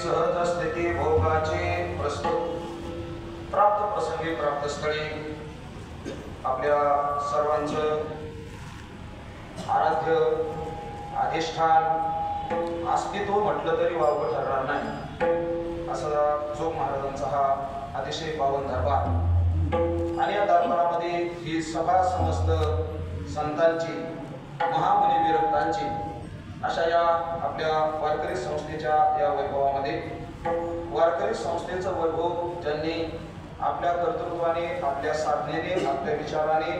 सहज स्थिती आपल्या सर्वांचं आराध्य अधिष्ठान अस्तित्व म्हटलं तरी वावगं ठरणार नाही असा जोग महाराजांचा हा अतिशय पावन दरबार आणि या दरबारामध्ये ही सभा समस्त संतांची महामुनी विरक्तांची अशा या आपल्या वारकरी संस्थेच्या या वैभवामध्ये वारकरी संस्थेचं वैभव ज्यांनी आपल्या कर्तृत्वाने आपल्या साधनेने आपल्या विचाराने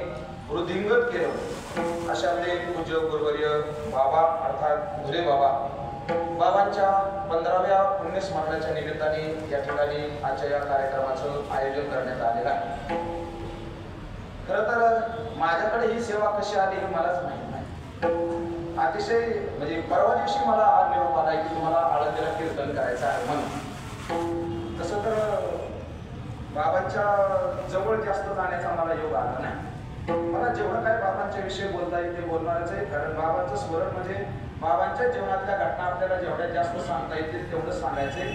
वृद्धिंगत केलं अशा आपले पूज्य गुरुवर्य बाबा अर्थात भुले बाबांच्या 15व्या पुण्यस्मरणाच्या निमित्ताने या ठिकाणी आजच्या या कार्यक्रमाचं आयोजन करण्यात आलेलं आहे. खरं तर माझ्याकडे ही सेवा कशी आली हे मलाच माहित नाही. अतिशय म्हणजे परवा दिवशी मला आज निरोप आला की तुम्हाला आळंदीला कीर्तन करायचं आहे म्हणून. तसं तर बाबांच्या जवळ जास्त जाण्याचा मला योग आला नाही. मला जेवढं काय बाबांच्या विषयी बोलता येईल ते बोलणारच आहे, कारण बाबांचं स्मरण म्हणजे बाबांच्या जीवनातल्या घटना आपल्याला जेवढ्या जास्त सांगता येतील तेवढं सांगायचंय.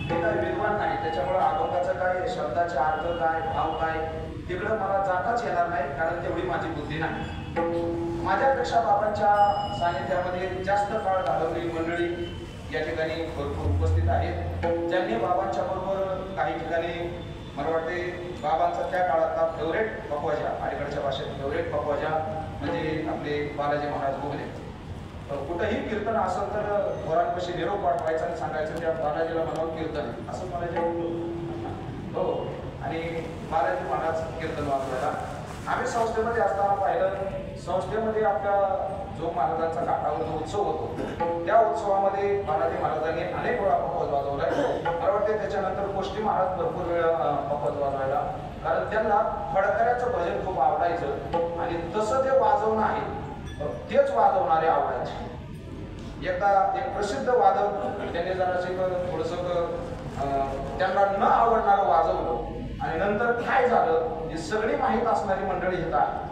ते काही विद्वान नाही, त्याच्यामुळे अभंगाचं काय, शब्दाचे अर्थ काय, भाव काय तिकडं मला जाताच येणार नाही, कारण तेवढी माझी बुद्धी नाही. माझ्यापेक्षा बाबांच्या सानिध्यामध्ये जास्त काळ घालवलेली मंडळी या ठिकाणी भरपूर उपस्थित आहेत, ज्यांनी बाबांच्या बरोबर काही ठिकाणी मला वाटते बाबांचा त्या काळातला फेवरेट पकवाजा, अलीकडच्या भाषेत फेवरेट पकवाजा म्हणजे आपले बालाजी महाराज बोगले. कुठंही कीर्तन असेल तर घोरांपाशी निरोप पाठवायचा आणि सांगायचं त्या बालाजीला म्हणावं कीर्तन असं मला हो. आणि बालाजी महाराज कीर्तन वाजवायला आम्ही संस्थेमध्ये असताना पाहिलं. संस्थेमध्ये आपल्या जोग महाराजांचा काठावर जो उत्सव होतो त्या उत्सवामध्ये बालाजी महाराजांनी अनेक वेळा पकवाज वाजवलाय. मला वाटते त्याच्यानंतर गोष्टी महाराज भरपूर वेळा पकवाज वाजवायला, कारण त्यांना फडकऱ्याचं भजन खूप आवडायचं आणि तसं ते वाजवणं आहे तेच वाजवणारे आवडायचे. एकदा एक प्रसिद्ध वादक त्यांनी जरासे थोडंसं त्यांना न आवडणारं वाजवलं आणि नंतर काय झालं ही सगळी माहीत असणारी मंडळी येत आहे.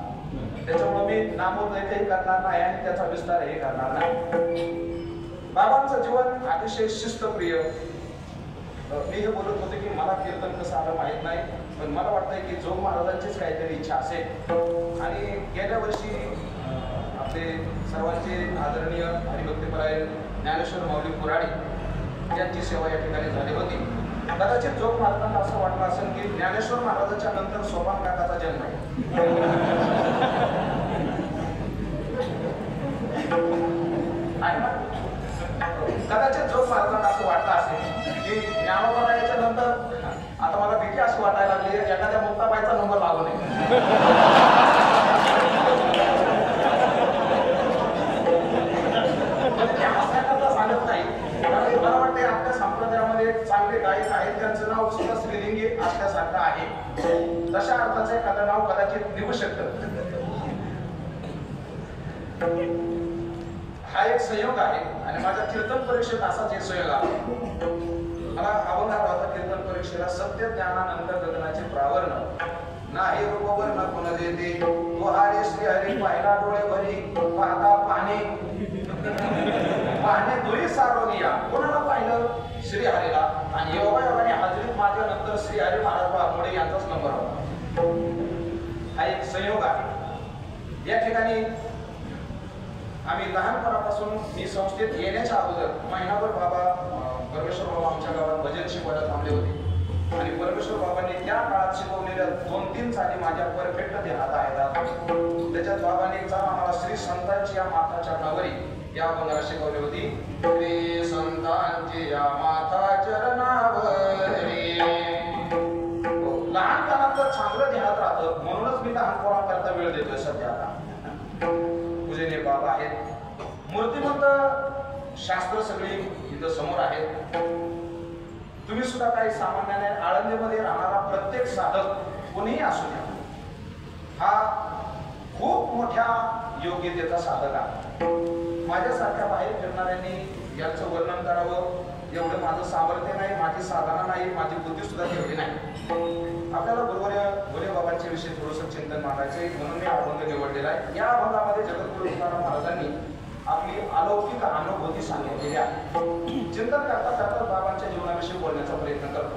त्याच्यामुळे मी नामोल्लेखही करणार नाही आणि त्याचा विस्तारही करणार नाही. बाबांचं जीवन अतिशय शिस्तप्रिय. मी हे बोलत होते की मला कीर्तन कसं आलं माहीत नाही, पण मला वाटतंय की जोग महाराजांचीच काहीतरी इच्छा असेल. आणि गेल्या वर्षी आपले सर्वांचे आदरणीय हरिभक्तीपरायण ज्ञानेश्वर माऊली पुराणे यांची सेवा या ठिकाणी झाली होती. कदाचित जोग महाराजांना असं वाटलं असेल की ज्ञानेश्वर महाराजांच्या नंतर सोपान काकाचा जन्म आहे. कदाचित जोग महाराजांना असं वाटलं असेल की ज्ञानोबा याच्या नंतर आता मला भीती असं वाटायला लागली एखाद्या मुक्ताबाईचा नंबर लागू नये. मला वाटते आपल्या संप्रदायामध्ये चांगले गायक आहेत त्यांचं नाव सुद्धा स्त्रीलिंगी असल्यासारखं आहे. तशा अर्थाचं एखादं नाव कदाचित निघू शकतं. हा एक संयोग आहे आणि माझ्या कीर्तन परीक्षेत असाच एक संयोग आहे. मला अभंगात होता कीर्तन परीक्षेला सत्य ज्ञानानंतर गगनाचे प्रावरण नाही रूपवर न कोण देते तो हरे श्री हरी पाहिला डोळे भरी पाहता पाहणे दुरी सारोनिया. कोणाला पाहिलं? श्री हरीला. आणि योगायोगाने हाजरीत माझ्या नंतर श्री हरी महाराज वाघमोडे यांचाच नंबर होता. हा एक संयोग आहे. या ठिकाणी आम्ही लहानपणापासून मी संस्थेत येण्याच्या अगोदर महिनाभर बाबा परमेश्वर बाबा आमच्या गावात भजन शिकवायला थांबले होते आणि परमेश्वर बाबांनी त्या काळात शिकवलेल्या 2-3 चाली माझ्या परफेक्ट ध्यानात आहेत. त्याच्यात बाबांनी आम्हाला श्री संतांची या माता चरणावरी या अभंगाला शिकवली होती. श्री संतांची या माता चरणावरी. लहानपणात चांगलं ध्यानात राहतं म्हणूनच मी लहानपणाकरता वेळ देतोय सध्या. आता पूजनीय बाबा आहेत, मूर्तिमंत शास्त्र सगळी इथं समोर आहेत. तुम्ही सुद्धा काही सामान्याने आळंदीमध्ये राहणारा प्रत्येक साधक कोणीही असू द्या हा खूप मोठ्या योग्यतेचा साधक आहे. माझ्यासारख्या बाहेर फिरणाऱ्यांनी यांचं वर्णन करावं एवढं माझं सामर्थ्य नाही, माझी साधना नाही, माझी बुद्धी सुद्धा तेवढी नाही. आपल्याला गुरुवर्य भोले बाबांच्या विषयी थोडंसं चिंतन मांडायचे म्हणून मी अभंग निवडलेला आहे. या अभंगामध्ये जगद्गुरु तुकाराम महाराजांनी आपली अलौकिक अनुभूती सांगितलेली आहे. चिंतन करता करता बाबांच्या जीवनाविषयी बोलण्याचा प्रयत्न करतो.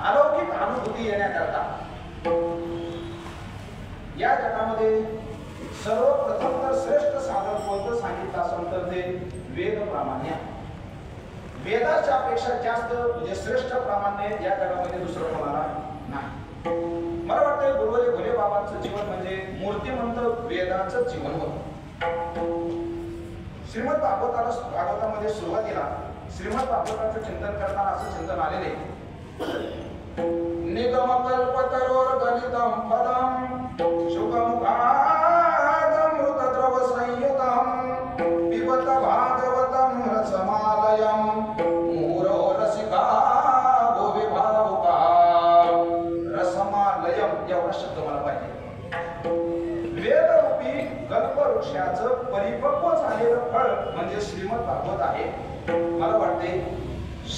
अलौकिक अनुभूती येण्याकरता जगामध्ये सर्वप्रथम तर श्रेष्ठ साधन कोणतं सांगितलं असेल तर ते वेद प्रामाण्य. वेदाच्या पेक्षा जास्त म्हणजे श्रेष्ठ प्रामाण्य या जगामध्ये दुसरं कोणाला नाही. मला वाटतं गुरुवरे भोले बाबांचं जीवन म्हणजे मूर्तिमंत वेदाचं जीवन होतं. श्रीमद भागवतामध्ये सुरुवातीला श्रीमद भागवताचं चिंतन करताना असं चिंतन आलेले निगम कल्पतरोर गलितम फलम शुभमुखादमृतद्रव संयुतम पिबत भागवतम रसमालयम मुहुरो रसिका भुवि भावुका. रसमालयम एवढा शब्द मला पाहिजे. वेदरूपी कल्पवृक्षाचं परिपक्व झालेलं फळ म्हणजे श्रीमद भागवत आहे. मला वाटते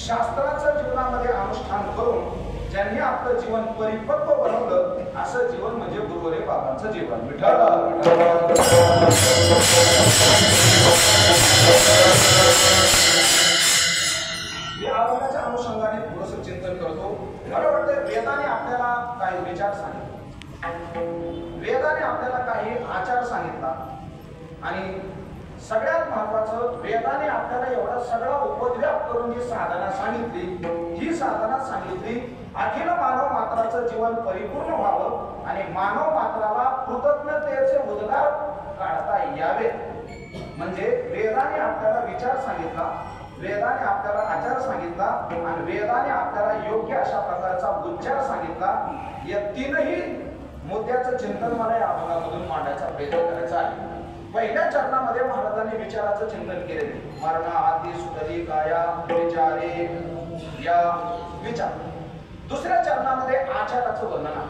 शास्त्राचं जीवनामध्ये अनुष्ठान करून ज्यांनी आपलं जीवन परिपक्व बनवलं असं जीवन म्हणजे गुरुवरे बाबांचं जीवन. विठ्ठल मी आरोग्याच्या अनुषंगाने थोडंसं चिंतन करतो. मला वाटतं वेदाने आपल्याला काही विचार सांगितले, वेदाने आपल्याला काही आचार सांगितला आणि सगळ्यात महत्वाचं वेदाने आपल्याला एवढा सगळा उपद्व्याप करून जी साधना सांगितली, ही साधना सांगितली अखिल मानव मात्राचं जीवन परिपूर्ण व्हावं आणि मानव मात्राला कृतज्ञतेचे उद्गार काढता यावेत. म्हणजे वेदाने आपल्याला विचार सांगितला, वेदाने आपल्याला आचार सांगितला आणि वेदाने आपल्याला योग्य अशा प्रकारचा उच्चार सांगितला. या तीनही मुद्द्याचं चिंतन मला या भागामधून मांडायचा प्रयत्न करायचा आहे. पहिल्या चरणामध्ये महाराजांनी विचाराचं चिंतन केलेले मरणा आदी सुतली काया विचारे या विचार. दुसऱ्या चरणामध्ये आचाराचं वर्णन आहे.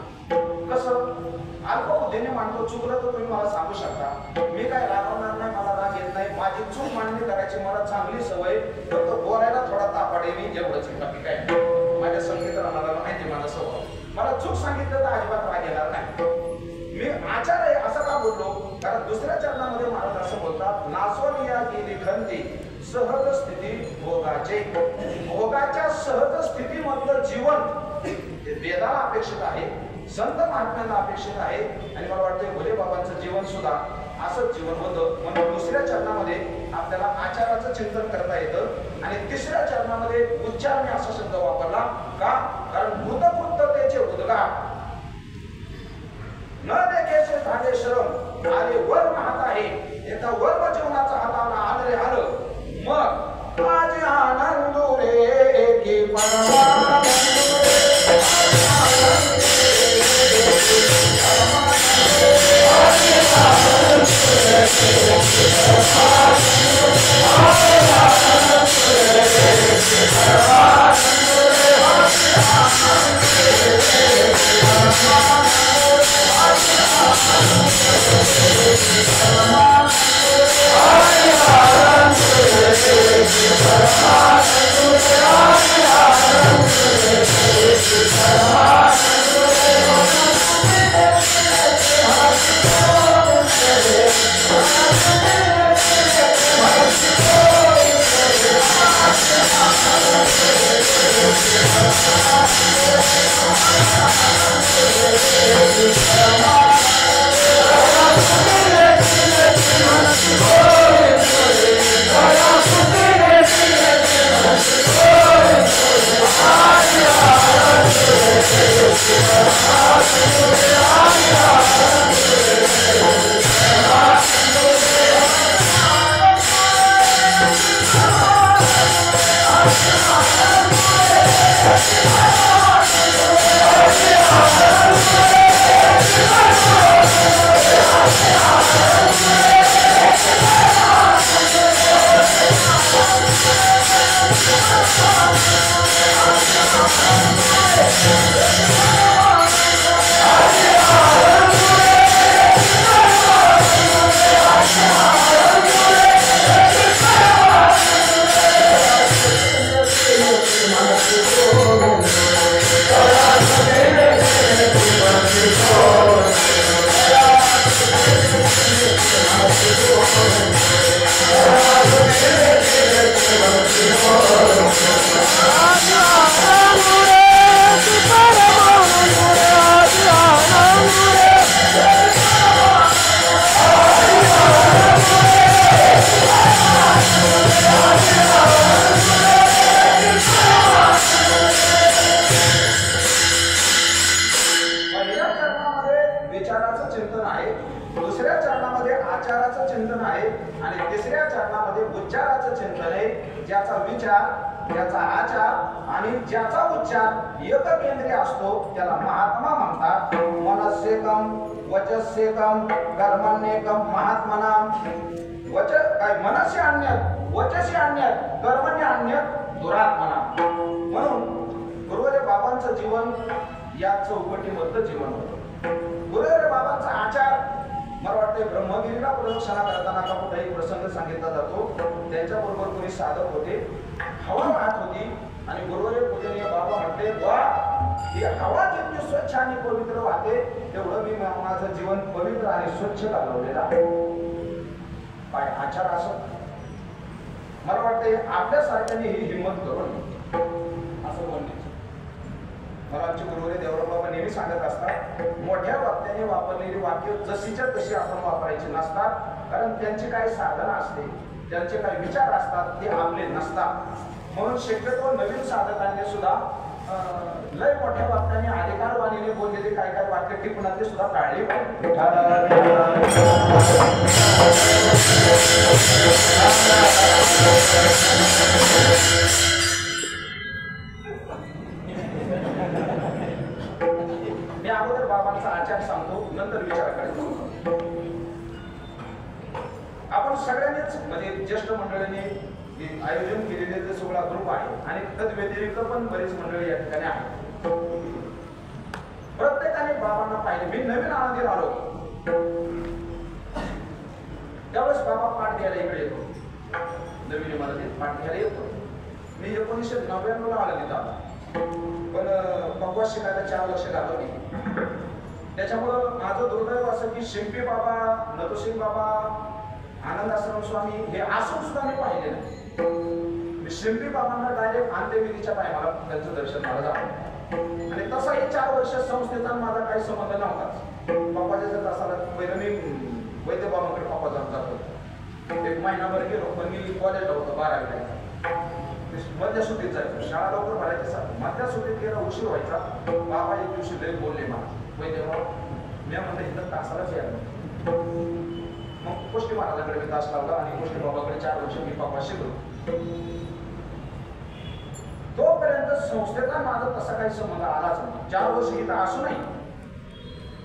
कसं अल्पबुद्धीने मांडतो, चुकलं तर तुम्ही मला सांगू शकता, मी काय रागवणार नाही, मला राग येत नाही, माझी चूक मांडणी करायची मला चांगली सवय, फक्त बोलायला थोडा तापाडे मी एवढंच. बाकी काय माझ्या संगीत राहणारा माहिती माझा स्वभाव, मला चूक सांगितलं तर अजिबात राग येणार नाही. मी आचार आहे असं का बोललो, कारण दुसऱ्या चरणामध्ये महाराज असं बोलतात नासवनिया केली खंती सहज स्थिती भोगाचे. भोगाच्या सहज स्थितीमधलं जीवन हे वेदाला अपेक्षित आहे, संत महात्म्यांना अपेक्षित आहे आणि मला वाटतं भोले बाबांचं जीवन सुद्धा असंच जीवन होतं. म्हणून दुसऱ्या चरणामध्ये आपल्याला आचाराचं चिंतन करता येतं आणि तिसऱ्या चरणामध्ये उच्चार मी असा शब्द वापरला का, कारण भूतकृततेचे उद्गार न देखेचे झाले श्रम आले वर्म हात आहे. एका वर्म जीवनाचा हाताला आदरे आलं मग माझे आनंद रे की परमानंद रे विचाराचं चिंतन आहे, दुसऱ्या चरणामध्ये आचाराचं चिंतन आहे आणि तिसऱ्या चरणामध्ये उच्चाराचं चिंतन आहे. ज्याचा विचार, ज्याचा आचार आणि ज्याचा उच्चार एककेंद्रीय असतो त्याला महात्मा म्हणतात. मनस्येकम वचस्येकम कर्मण्येकम महात्मनाम. मनस्य अन्यत् वचसी अन्यत् कर्मण्य अन्यत् दुरात्मना. म्हणून गुरुवरे बाबांचं जीवन या चौकटीमधलं जीवन होतं. गुरुवरे बाबांचा आचार मला वाटतं ब्रह्मगिरीला प्रदक्षिणा करताना का कुठेही प्रसंग सांगितला जातो. त्यांच्याबरोबर कोणी साधक होते, हवा वाहत होती आणि गुरुवरे पूजनीय बाबा म्हटले, वा ही हवा जितकी स्वच्छ आणि पवित्र वाहते तेवढं मी माझं जीवन पवित्र आणि स्वच्छ घालवलेलं आहे. काय आचार असं मला वाटतं आपल्यासारख्याने ही हिंमत करून असं बोलणे. मला आमचे गुरुवरे देवराम बाबा नेहमी सांगत असतात, मोठ्या वक्त्याने वापरलेली वाक्य जशीच्या तशी आपण वापरायची नसतात. कारण त्यांची काही साधना असते, त्यांचे काही विचार असतात ते आपले नसतात. म्हणून शक्यतो नवीन साधकांनी सुद्धा लय मोठ्या वाक्याने अधिकारवाणीने बोललेले काय काय वाक्य टिपणातले सुद्धा टाळले पाहिजे. मी अगोदर बाबांचा आचार सांगतो, नंतर विचार करायचो. आपण सगळ्यांनीच म्हणजे ज्येष्ठ मंडळींनी आयोजन केलेले जे 16 ग्रुप आहे आणि तद व्यतिरिक्त पण बरीच मंडळी या ठिकाणी आहेत. प्रत्येकाने बाबांना पाहिले. मी नवीन आनंदीत आलो त्यावेळेस बाबा पाठ द्यायला इकडे येतो. नवीन इमारतीत पाठ घ्यायला येतो. मी 1999 आलो तिथं आला, पण भगवत शिकायला 4 वर्ष घालवली. त्याच्यामुळं माझं दुर्दैव असं की शिंपी बाबा, नतुसिंग बाबा, आनंद आश्रम स्वामी हे असून सुद्धा मी पाहिले नाही. मी शिंपी बाबांना डायरेक्ट अंत्यविधीच्या टायमाला त्यांचं दर्शन मला झालं आणि तसा हे 4 वर्ष संस्थेचा माझा काही संबंध नव्हताच. बाबाच्या तासाला पहिलं मी वैद्य बाबांकडे बाबा जात होतो. 1 महिनाभर गेलो, पण मी कॉलेजला होतो 12वीला. मधल्या सुट्टीत जायचो, शाळा लवकर भरायची. मधल्या सुट्टीत गेला उशीर व्हायचा. बाबा एक दिवशी लय बोलले मला, वैद्य बाबा मी म्हणलं इथं तासालाच यायला. मग गोष्टी महाराजांकडे मी तास लावला आणि गोष्टी बाबाकडे 4 वर्ष मी बाबा शिकलो. तोपर्यंत संस्थेचा माझा तसा काही संबंध आलाच नाही. 4 वर्ष इथं असू नाही.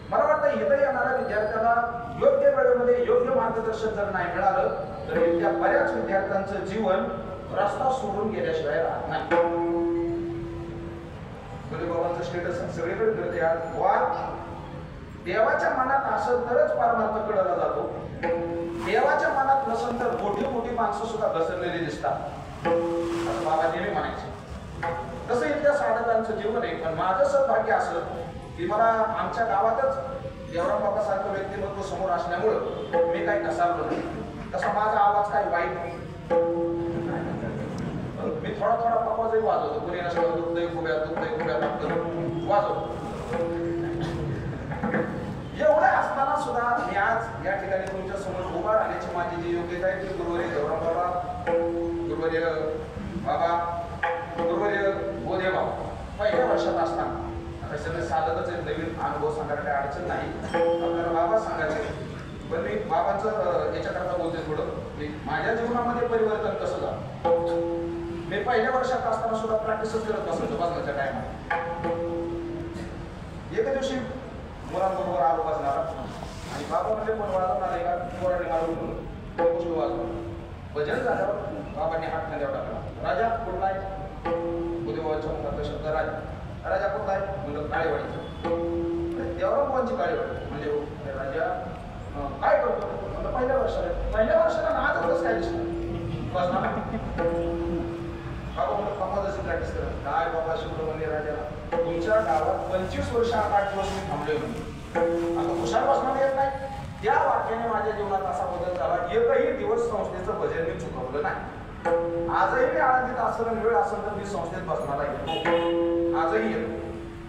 मला वाटतं इथं येणाऱ्या विद्यार्थ्याला योग्य वेळेमध्ये योग्य मार्गदर्शन जर नाही मिळालं तर इथल्या बऱ्याच विद्यार्थ्यांचं जीवन रस्ता सोडून गेल्याशिवाय राहत नाही. बाबांचं स्टेटस सगळीकडे मिळते. आज देवाच्या मनात असेल तरच परमार्थ कळला जातो. देवाच्या मनात नसेल तर मोठी मोठी माणसं सुद्धा घसरलेली दिसतात असं बाबा नेहमी म्हणायचे. तसं इथल्या साधकांचं जीवन आहे. पण माझं सौभाग्य असं की मला आमच्या गावातच देवराम बाबा सारखं व्यक्तिमत्व समोर असल्यामुळं मी काही घसारलो नाही. तसा माझा आवाज काही वाईट नाही. मी थोडा थोडा आवाजही वाजवतो. कुणी नसलं दुखतंय खुब्यात वाजवतो. एवढं असताना सुद्धा मी आज या ठिकाणी तुमच्या समोर उभा राहण्याची माझी जी योग्यता आहे ती गुरुवर्य देवराम बाबा, गुरुवर्य बाबा, गुरुवर्य बोधे बाबा पहिल्या वर्षात असताना. आता सगळे साधकच आहे, नवीन अनुभव सांगायला काही अडचण नाही. आपल्याला बाबा सांगायचे. पण मी बाबांचं याच्याकरता बोलते थोडं की माझ्या जीवनामध्ये परिवर्तन कसं झालं. मी पहिल्या वर्षात असताना सुद्धा प्रॅक्टिसच करत बसायचो बसण्याच्या टायमाला. एका दिवशी मुलांबरोबर आलो बसणारा आणि बाबा म्हणजे कोण वाजवणार आहे का कोरडे मारून गोष्ट वाजवणार. भजन झाल्यावर बाबांनी हात खांद्यावर टाकला. राजा कुठला आहे. बुधेबाबांच्या मुखातला शब्द राजा. राजा कुठला आहे म्हणलं काळेवाडीचं. देवराम बाबांची काळेवाडी म्हणजे राजा काय करतो म्हणलं पहिल्या वर्षाला. पहिल्या वर्षाला नाच काय दिसतं बसणार. बाबा म्हणलं बाबा जशी प्रॅक्टिस करत काय बाबा सुब्रमण्य राजा तुमच्या गावात 25 वर्ष 8 दिवस मी थांबले म्हणून आता हुशार बसणार येत नाही. त्या वाक्याने माझ्या जीवनात असा बदल झाला. एकही दिवस संस्थेचं भजन मी चुकवलं नाही. आजही मी आनंदीत असेल वेळ असेल तर मी संस्थेत बसणारा येतो. आजही येतो.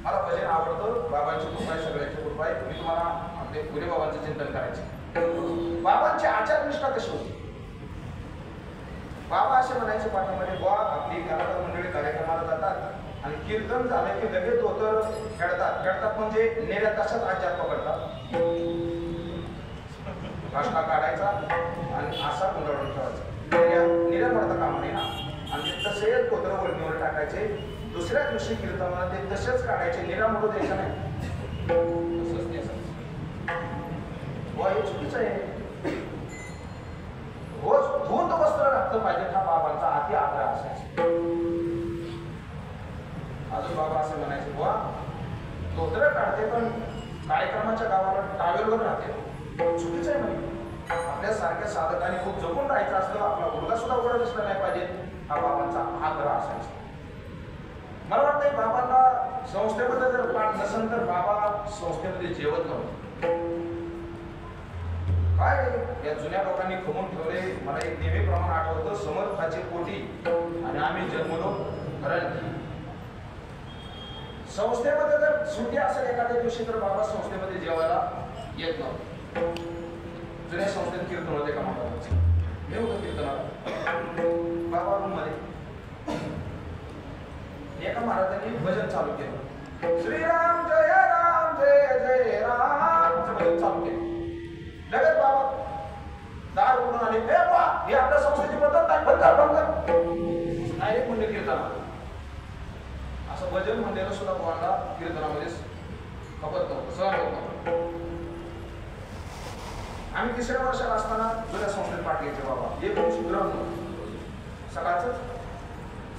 मला भजन आवडतं. बाबांची कृपा आहे, सगळ्यांची कृपा आहे. मी तुम्हाला आपले गुरे बाबांचं चिंतन करायचे. बाबांची आचारनिष्ठा कशी होती. बाबा असे म्हणायचे पाठामध्ये बा आपली कलाकार मंडळी कार्यक्रमाला जातात आणि कीर्तन झालं की लगेच धोतर खेळतात म्हणजे नेऱ्या तासात आचार पकडतात. भाषा काढायचा आणि असा गुंडाळून ठेवायचा, निर्या पडता कामा नाही ना. आणि ते तसे कोत्र वळणीवर टाकायचे, दुसऱ्या दिवशी कीर्तनाला ते तसेच काढायचे, निरा मोडू द्यायचा नाही. तसंच नाही हे चुकीचं आहे. रोज धुंद वस्त्र घातलं पाहिजे हा बाबांचा अति आग्रह असायचा. अजून बाबा असं म्हणायचे, बुवा धोत्र काढते पण कार्यक्रमाच्या गावाला टावेलवर राहते, चुकीचं आहे म्हणे. आपल्या सारख्या साधकांनी खूप जपून राहायचं असतं, आपला मुलगा सुद्धा उघड दिसला नाही पाहिजे हा बाबांचा आग्रह असायचा. मला वाटतंय बाबांना संस्थेमध्ये जर पाठ नसेल तर बाबा संस्थेमध्ये जेवत नव्हते. काय या जुन्या लोकांनी खमून ठेवले. मला एक नेहमीप्रमाणे आठवतं, समर्थाचे पोटी आणि आम्ही जन्मलो कारण संस्थेमध्ये जर सुट्टी असेल एखाद्या दिवशी तर बाबा संस्थेमध्ये जेवायला येत नव्हते. जुन्या संस्थेत कीर्तन होते का महाराजांचे, मी होतो कीर्तनाला. बाबा रूम मध्ये एका महाराजांनी भजन चालू केलं, श्रीराम जय जय राम भजन चालू केलं. लगेच बाबा दार उघडून आले, हे बा हे आपल्या संस्थेची पद्धत नाही, बंद कर. डायरेक्ट म्हणजे कीर्तनाला असं भजन म्हणलेलं सुद्धा कोणाला कीर्तनामध्ये खपत नव्हतं, सहन होत नव्हतं. आम्ही 3ऱ्या वर्षाला असताना जुन्या संस्थेत पाठ घ्यायचे बाबा. एक दिवशी ग्रहण सकाळचं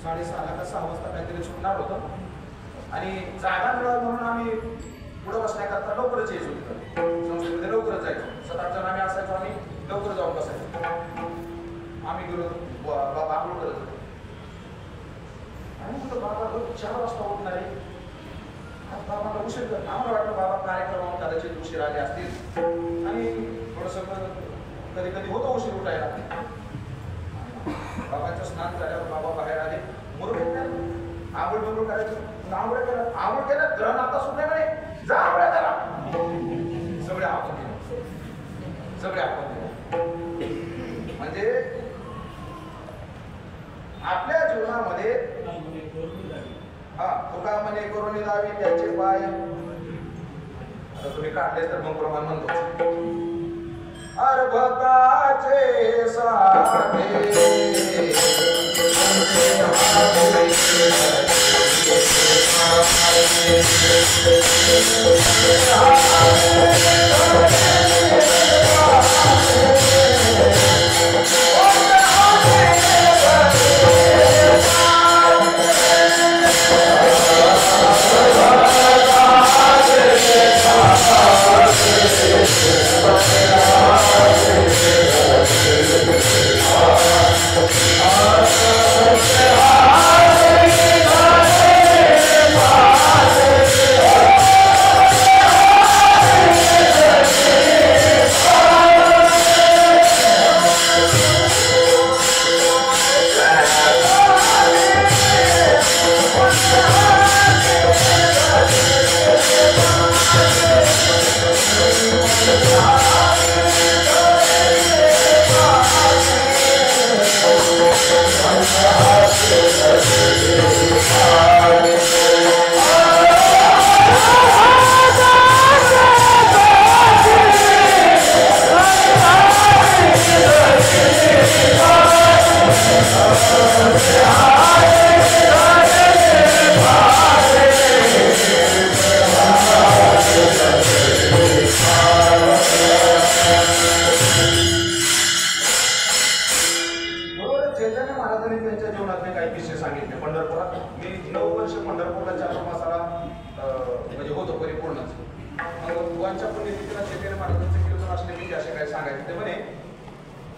6:30 का 6 वाजता काहीतरी सुटणार होतं आणि जागा मिळावी म्हणून आम्ही पुढे बसण्याकरता लवकरच यायचो. तिथं संस्थेमध्ये लवकरच जायचो. 7-8 जण आम्ही असायचो, आम्ही लवकर जाऊन बसायचो. आम्ही गेलो बाबा आंघोळ करत होतो आणि म्हटलं बाबा 4 वाजता उठणार आहे, बाबांना उशीर. आम्हाला वाटलं बाबा कार्यक्रमावर कदाचित उशीर आले असतील आणि थोडंसं कधी कधी होतं उशीर उठायला. बाबांचं स्नान झाल्यावर बाबा बाहेर आले, मुरुड आंघोळ बिंघोळ करायचं. आंघोळ केलं, आंघोळ केलं, ग्रहण आता सुटले म्हणे, जा आंघोळ्या करा. सगळे आपण दिलं, सगळे आपण दिलं. म्हणजे आपल्या जीवनामध्ये तुका म्हणे करून दावी त्याचे पाय. आता तुम्ही काढले तर मग प्रमाण म्हणतो, अर्भकाचे साधे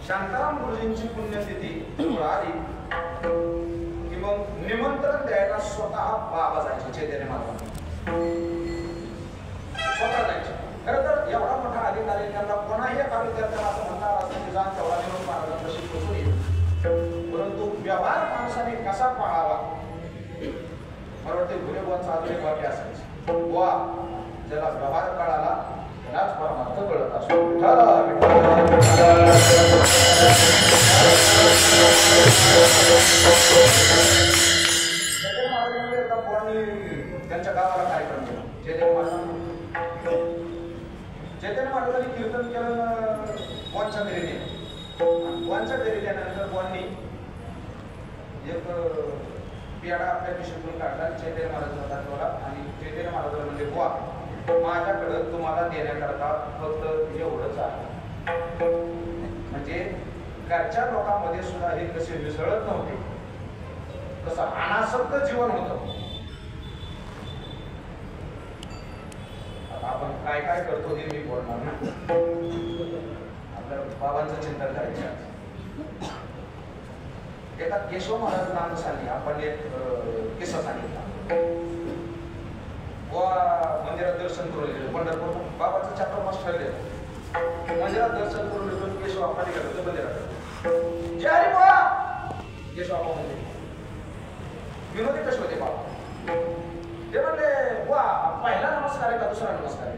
शांताराम गुरुजींची पुण्यतिथी आली की मग निमंत्रण द्यायला स्वतः बाबा जायचे. चैतन्य महाराज स्वतः जायचे. खरं तर एवढा मोठा अधिकारी त्यांना कोणाही एका विद्यार्थ्याला असं म्हणणार असं की जाण तेवढा निरोप महाराजांपाशी पोचून येईल, परंतु व्यवहार माणसाने कसा पाहावा. मला वाटते गुरुबांचा अजून एक वाक्य असायचं, बुवा ज्याला व्यवहार कळाला त्यालाच परमार्थ कळत असतो. त्यांच्या गावाला कार्यक्रम केला. चैतन्य महाराजांनी कीर्तन केलं. बुवांच्या घरी नेलं. बुवांच्या घरी गेल्यानंतर बुवांनी एक पेढा आपल्या पिशवीतून काढला, चैतन्य महाराजांना दाखवला आणि चैतन्य महाराजांना म्हणजे बुवा माझ्याकडं तुम्हाला देण्याकरता फक्त एवढंच आहे. म्हणजे घरच्या लोकांमध्ये सुद्धा हे कसे मिसळत नव्हते, तसं अनासक्त जीवन होतं. आपण काय काय करतो हे मी बोलणार ना, आपल्या बाबांचं चिंतन करायचं. एका केशव महाराज नाम सांगली आपण एक किस्सा सांगितला. मंदिरात दर्शन करून गेलो, पंढरपूर बाबाचं चातुर्मास ठरले. मंदिरात दर्शन करून गेलो, केशव आपण गेलो मंदिरात. जय हरी बाबा. केशव बाबा म्हणजे विनोदी कसे होते बाबा? ते म्हणले वा पहिला नमस्कार आहे का दुसरा नमस्कार आहे?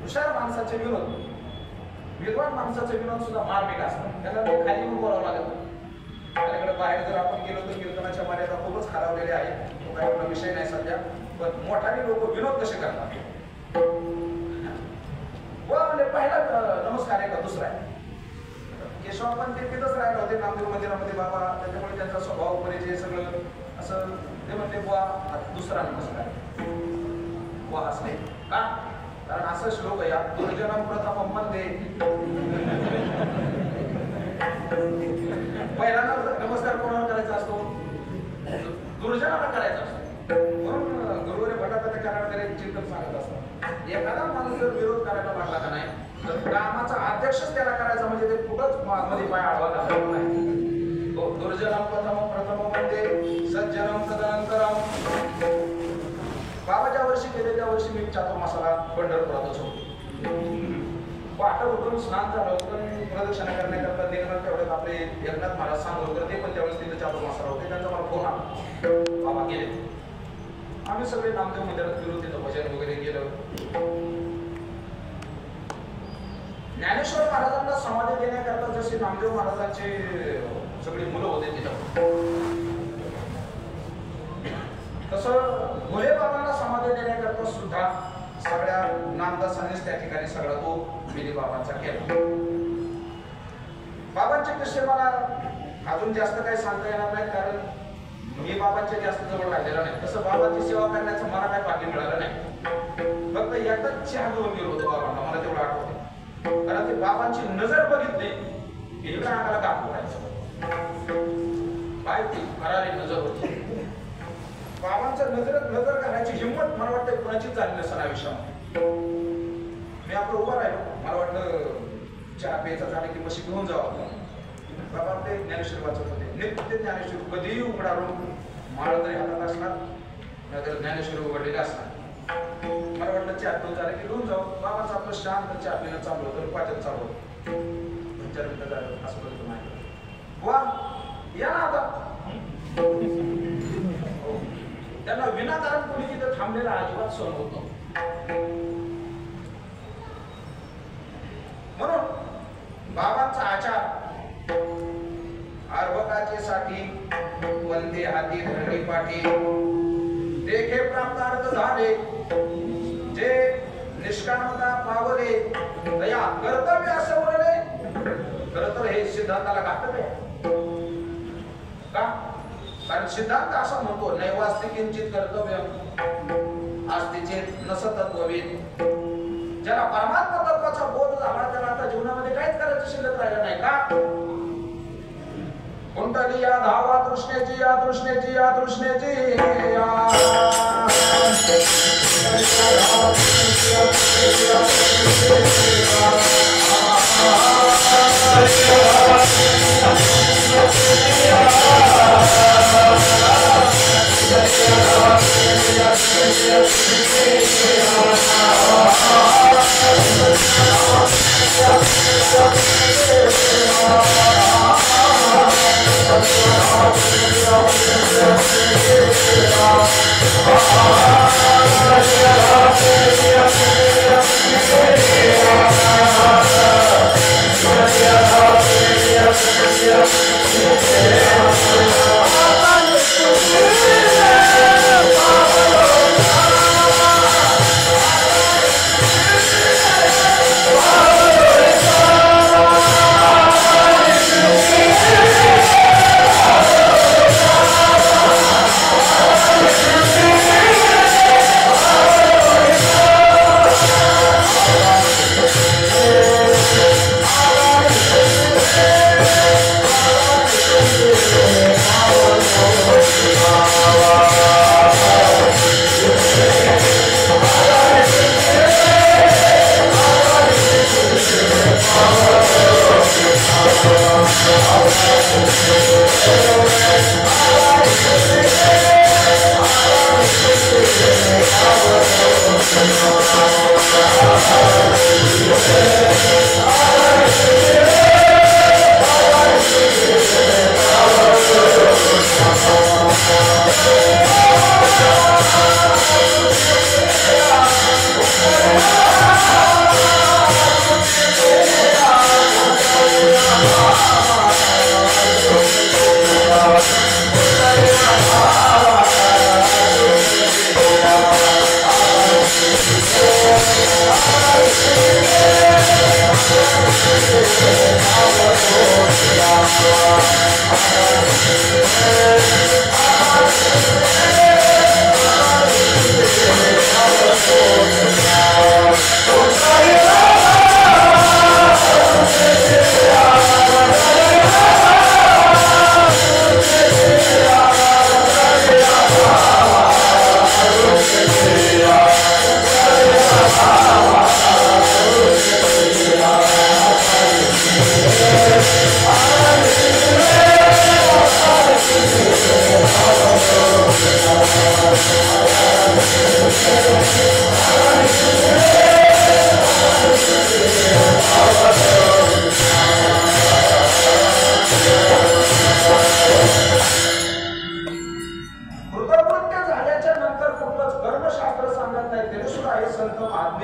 हुशार माणसाचे विनोद, विद्वान माणसाचे विनोद सुद्धा मार्मिक असतात. त्याला खाली येऊन बोलावं लागत. आपल्याकडे बाहेर जर आपण गेलो तर कीर्तनाच्या मर्यादा खूपच खालावलेल्या आहेत. तो काही आपला विषय नाही सध्या. पण मोठाले लोक विनोद कसे करतात? वा म्हणजे पहिला नमस्कार आहे का दुसरा आहे? केशव पण ते तिथंच राहिले होते नामदेव मंदिरामध्ये बाबा, त्याच्यामुळे त्यांचा स्वभाव परिचय सगळं असं. ते म्हणते बुवा दुसरा नमस्कार. बुवा असले का? कारण असं श्लोक आहे, दुर्जनम प्रथमम मध्ये. पहिला नमस्कार कोणाला करायचा असतो? दुर्जनाला करायचा असतो. म्हणून गुरुवारी भटाचा कराडकरी चिंतन सांगत असतात, एखादा माणूस जर विरोध करायला लागला का नाही तर कामाचा अध्यक्षच त्याला करायचा, म्हणजे ते कुठंच मध्ये पाय आडवा घालायचा नाही. दुर्जनम प्रथम म्हणजे सज्जनम तदनंतरम. बाबाच्या वर्षी गेले त्या वर्षी मी चातुर्मासाला पंढरपुरातच होतो. पहाटे उठून स्नान झालं, प्रदक्षिणा करण्याकरता निघणार तेवढ्यात आपले एकनाथ महाराज सांगोलकर ते पण त्यावेळेस तिथे चातुर्मासाला होते. त्यांचा मला फोन आला, बाबा गेले. आम्ही सगळे नामदेव मंदिरात गेलो, तिथं भजन वगैरे गेलं. ज्ञानेश्वर महाराजांना समाधी देण्याकरता जसे नामदेव महाराजांचे सगळी मुलं होते तिथं, तसं भोले बाबांना समाधी देण्याकरता सुद्धा सगळ्या नामदासांनीच त्या ठिकाणी सगळा तो विधी बाबांचा केला. बाबांचे किस्से मला अजून जास्त काही सांगता येणार नाही, कारण मी बाबांच्या जास्त जवळ राहिलेला नाही. तसं बाबांची सेवा करण्याचं मला काही भाग्य मिळालं नाही. फक्त एकदाच चहा घेऊन गेलो होतो बाबांना, मला तेवढं आठवते. कारण ते बाबांची नजर बघितली की इकडे आम्हाला काम करायचं, काय ती करारी नजर होती. बाबांचं नजर घालायची हिंमत मला वाटतं कुणाचीच झाली नसेल आयुष्यामध्ये. मी आपलं उभं राहिलो, मला वाटलं चहा प्यायचा झाला की मशी घेऊन जावं. बाबा ते ज्ञानेश्वर वाचत होते, नित्य ज्ञानेश्वर कधीही उघडारून माळ तरी हातात असणार, नाहीतर ज्ञानेश्वर उघडलेले असणार. मला वाटलं चहा पिऊन झालं की घेऊन जाऊ. बाबाचं आपलं शांत चहा पिणं चालू होतं, पाचन चालू होतं. 2-4 मिनिटं झालं असं बघितलं नाही. वा या ना आता. त्यांना विनाकारण कोणी तिथं थांबलेला अजिबात सहन होतो. म्हणून बाबांचा आचार अर्भकाचे साठी वंदे हाती धरणी पाठी देखे प्राप्तार्थ झाले जे निष्कामता पावले दया कर्तव्य असं बोलले. खरं तर हे सिद्धांताला घातक आहे का? कारण सिद्धांत असं म्हणतो नैवास्ति किंचित कर्तव्य आस्तिचे नसतत्वविद. ज्याला परमात्मा तत्वाचा बोध झाला त्याला आता जीवनामध्ये काहीच करायचं शिल्लक राहिलं नाही का? कुंडली या धावा तृष्णेची या तृष्णेची या तृष्णेची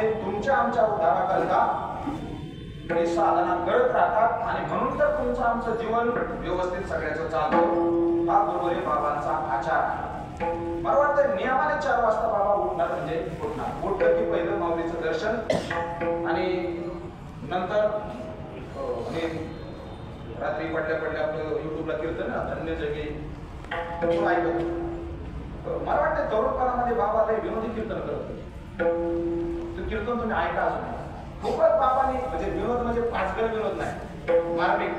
ते तुमच्या आमच्या उद्धाराकरिता ते साधना करत राहतात आणि म्हणून तर तुमचं आमचं जीवन व्यवस्थित सगळ्याचं चालतं. हा गुरुवारी बाबांचा आचार आहे. मला वाटतं नियमाने 4 वाजता बाबा उठणार म्हणजे उठणार. उठलं की पहिलं माऊलीचं दर्शन आणि नंतर रात्री पडल्या आपलं युट्यूबला कीर्तन ना धन्य जगे ऐकत. मला वाटतं तरुणपणामध्ये बाबा लय विनोदी कीर्तन करत होते. ते कीर्तन तुम्ही ऐका अजून. खूपच बाबांनी म्हणजे विनोद म्हणजे पाचगळ विनोद नाही, मार्मिक.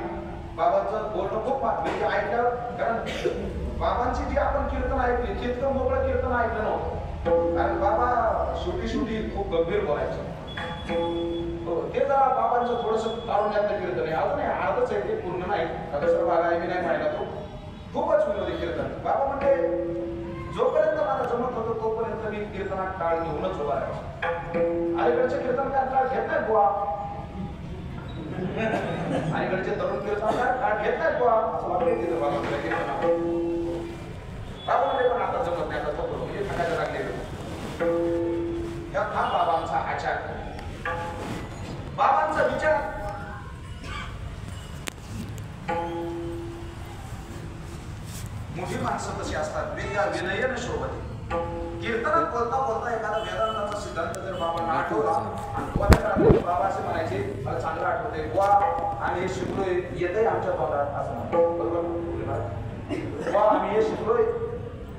बाबांचं बोलणं खूप म्हणजे ऐकलं. कारण बाबांची जी आपण कीर्तन ऐकली तितकं मोकळं कीर्तन ऐकलं नव्हतं. कारण बाबा शेवटी खूप गंभीर बोलायचं. ते जरा बाबांचं थोडस तारुण्यातलं कीर्तन आहे. अजून अर्धच आहे ते, पूर्ण नाही. सर बाबा मी नाही पाहिला तो. खूपच विनोदी कीर्तन. बाबा म्हणजे जोपर्यंत मला जमत होतं तोपर्यंत मी कीर्तनात काळ घेऊनच उभा राहायचो. अलीकडचे कीर्तनकार काळ घेत नाहीत बुवा. अलीकडचे तरुण कीर्तनकार काळ घेत नाहीत बुवा असं वाटतं तिथं बाबांच्या कीर्तनात. बाबांमध्ये पण आता जमत नाही. आता तो म्हणजे थकायला लागले. हा बाबांचा आचार, बाबांचा विचार. मोठी माणसं कशी असतात, विद्या विनयन शोभते. कीर्तनात बोलता बोलता एखादा वेदांताचा सिद्धांत जर बाबांना आठवला आणि बाबा असे म्हणायचे, मला चांगलं आठवतंय बुवा आम्ही हे शिकलोय, येतंय आमच्या तोंडात असं म्हणायचे. बरोबर, बुवा आम्ही हे शिकलोय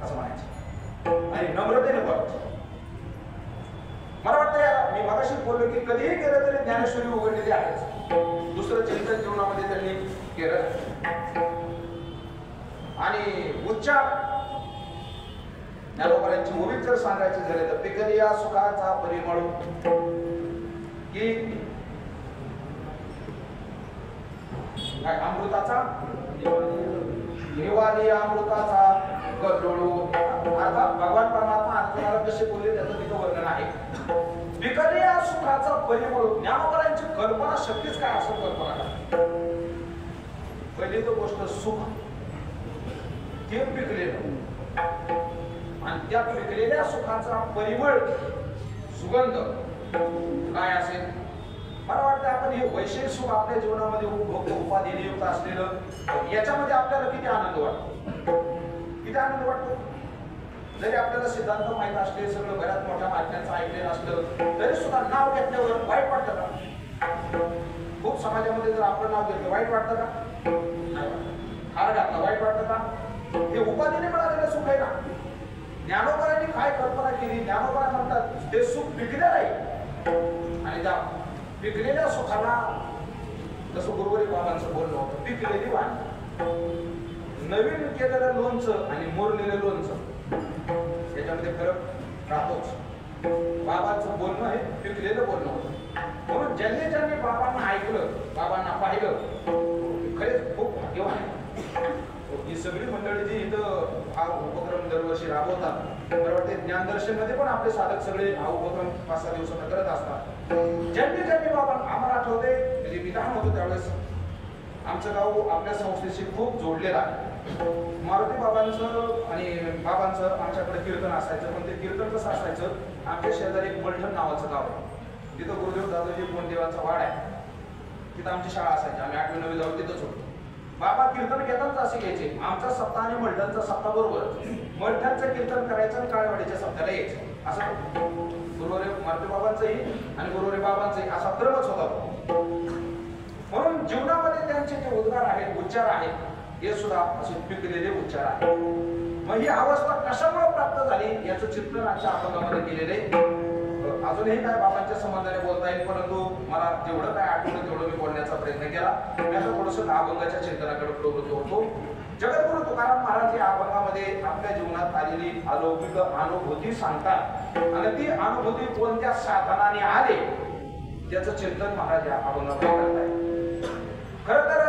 असं म्हणायचे आणि नम्रतेने बोलायचे. मला वाटतं मी मगाशी बोललो की कधीही केलं तरी ज्ञानेश्वरी उघडलेली आहेच. दुसरं चिंतन जीवनामध्ये त्यांनी केलं आणि उच्चार ज्ञानोबांची ओळख जर सांगायची झाले तर पिकलिया सुखाचा परिमळ की काय अमृताचा निवाली अमृताचा गडोळू. अर्थात भगवान परमात्मा अर्जुनाला कसे बोलले त्याचं तिथं वर्णन आहे. पिकलिया सुखाचा परिमळ. ज्ञानोबांची कल्पना शक्तीच काय असं कल्पना करा. पहिली तर गोष्ट सुख ते पिकलेलं आणि त्या पिकलेल्या सुखाचा परिमळ सुगंध काय असेल. मला वाटतं आपण हे वैश्विक सुख आपल्या जीवनामध्ये उपाधीने युक्त असलेलं याच्यामध्ये आपल्याला किती आनंद वाटतो, किती आनंद वाटतो. जरी आपल्याला सिद्धांत माहित असले, सगळं घरात मोठ्या महात्म्यांचं ऐकलेलं असलं तरी सुद्धा नाव घेतल्यावर वाईट वाटतं का? खूप समाजामध्ये जर आपलं नाव घेतलं वाईट वाटतं का? नाही वाटत. हार घातला वाईट वाटतं का? ते उपाधीने मिळालेलं सुख आहे ना. ज्ञानोबांनी काय कल्पना केली, ज्ञानोबा म्हणतात ते सुख पिकलेलं आहे आणि त्या पिकलेल्या सुखाला जसं गुरुवारी बाबांचं बोलणं होतं, पिकलेली वाण. नवीन केलेलं लोणचं आणि मोरलेलं लोणचं याच्यामध्ये फरक राहतोच. बाबांचं बोलणं हे पिकलेलं बोलणं होतं. म्हणून ज्यांनी बाबांना ऐकलं, बाबांना पाहिलं, खरेच खूप भाग्यवान आहे. ही सगळी मंडळी जी इथं हा उपक्रम दरवर्षी राबवतात, मला वाटते ज्ञानदर्शन मध्ये पण आपले साधक सगळे हा उपक्रम 5-6 दिवसात करत असतात. ज्यांनी बाबा आम्हाला आठवते, म्हणजे मी लहान होतो त्यावेळेस आमचं गाव आपल्या संस्थेशी खूप जोडलेलं आहे. मारुती बाबांचं आणि बाबांचं आमच्याकडे कीर्तन असायचं. पण ते कीर्तन कसं असायचं, आमच्या शेजारी एक मलठण नावाचं गाव आहे. तिथं गुरुदेव दादाजी कोंडदेवाचा वाड आहे. तिथं आमची शाळा असायची. आम्ही 8वी-9वी जाऊन तिथंच होतो. बाबा कीर्तन घेतानाच असे घ्यायचे, आमचा सप्ताह आणि मलठणचा सप्ताह बरोबर. मलठणचं कीर्तन करायचं आणि काळेवाडीच्या सप्त्याला यायचं. असं गुरुवारी मारुती बाबांचंही आणि गुरुवारी बाबांचंही असा क्रमच होता. म्हणून जीवनामध्ये त्यांचे जे उद्गार आहेत, उच्चार आहेत, हे सुद्धा असे पिकलेले उच्चार आहेत. मग ही अवस्था कशामुळे प्राप्त झाली याचं चित्रण आजच्या अभंगामध्ये केलेले. अजूनही काय बाबांच्या संबंधाने बोलता येईल, परंतु मला जेवढं काय आठवलं तेवढं मी बोलण्याचा प्रयत्न केला. मी आता थोडंसं अभंगाच्या चिंतनाकडे प्रवृत्त होतो. जगद्गुरु तुकाराम महाराज या अभंगामध्ये आपल्या जीवनात आलेली अलौकिक अनुभूती सांगतात आणि ती अनुभूती कोणत्या साधनाने आले त्याचं चिंतन महाराज या अभंगामध्ये करतायत. खरं तर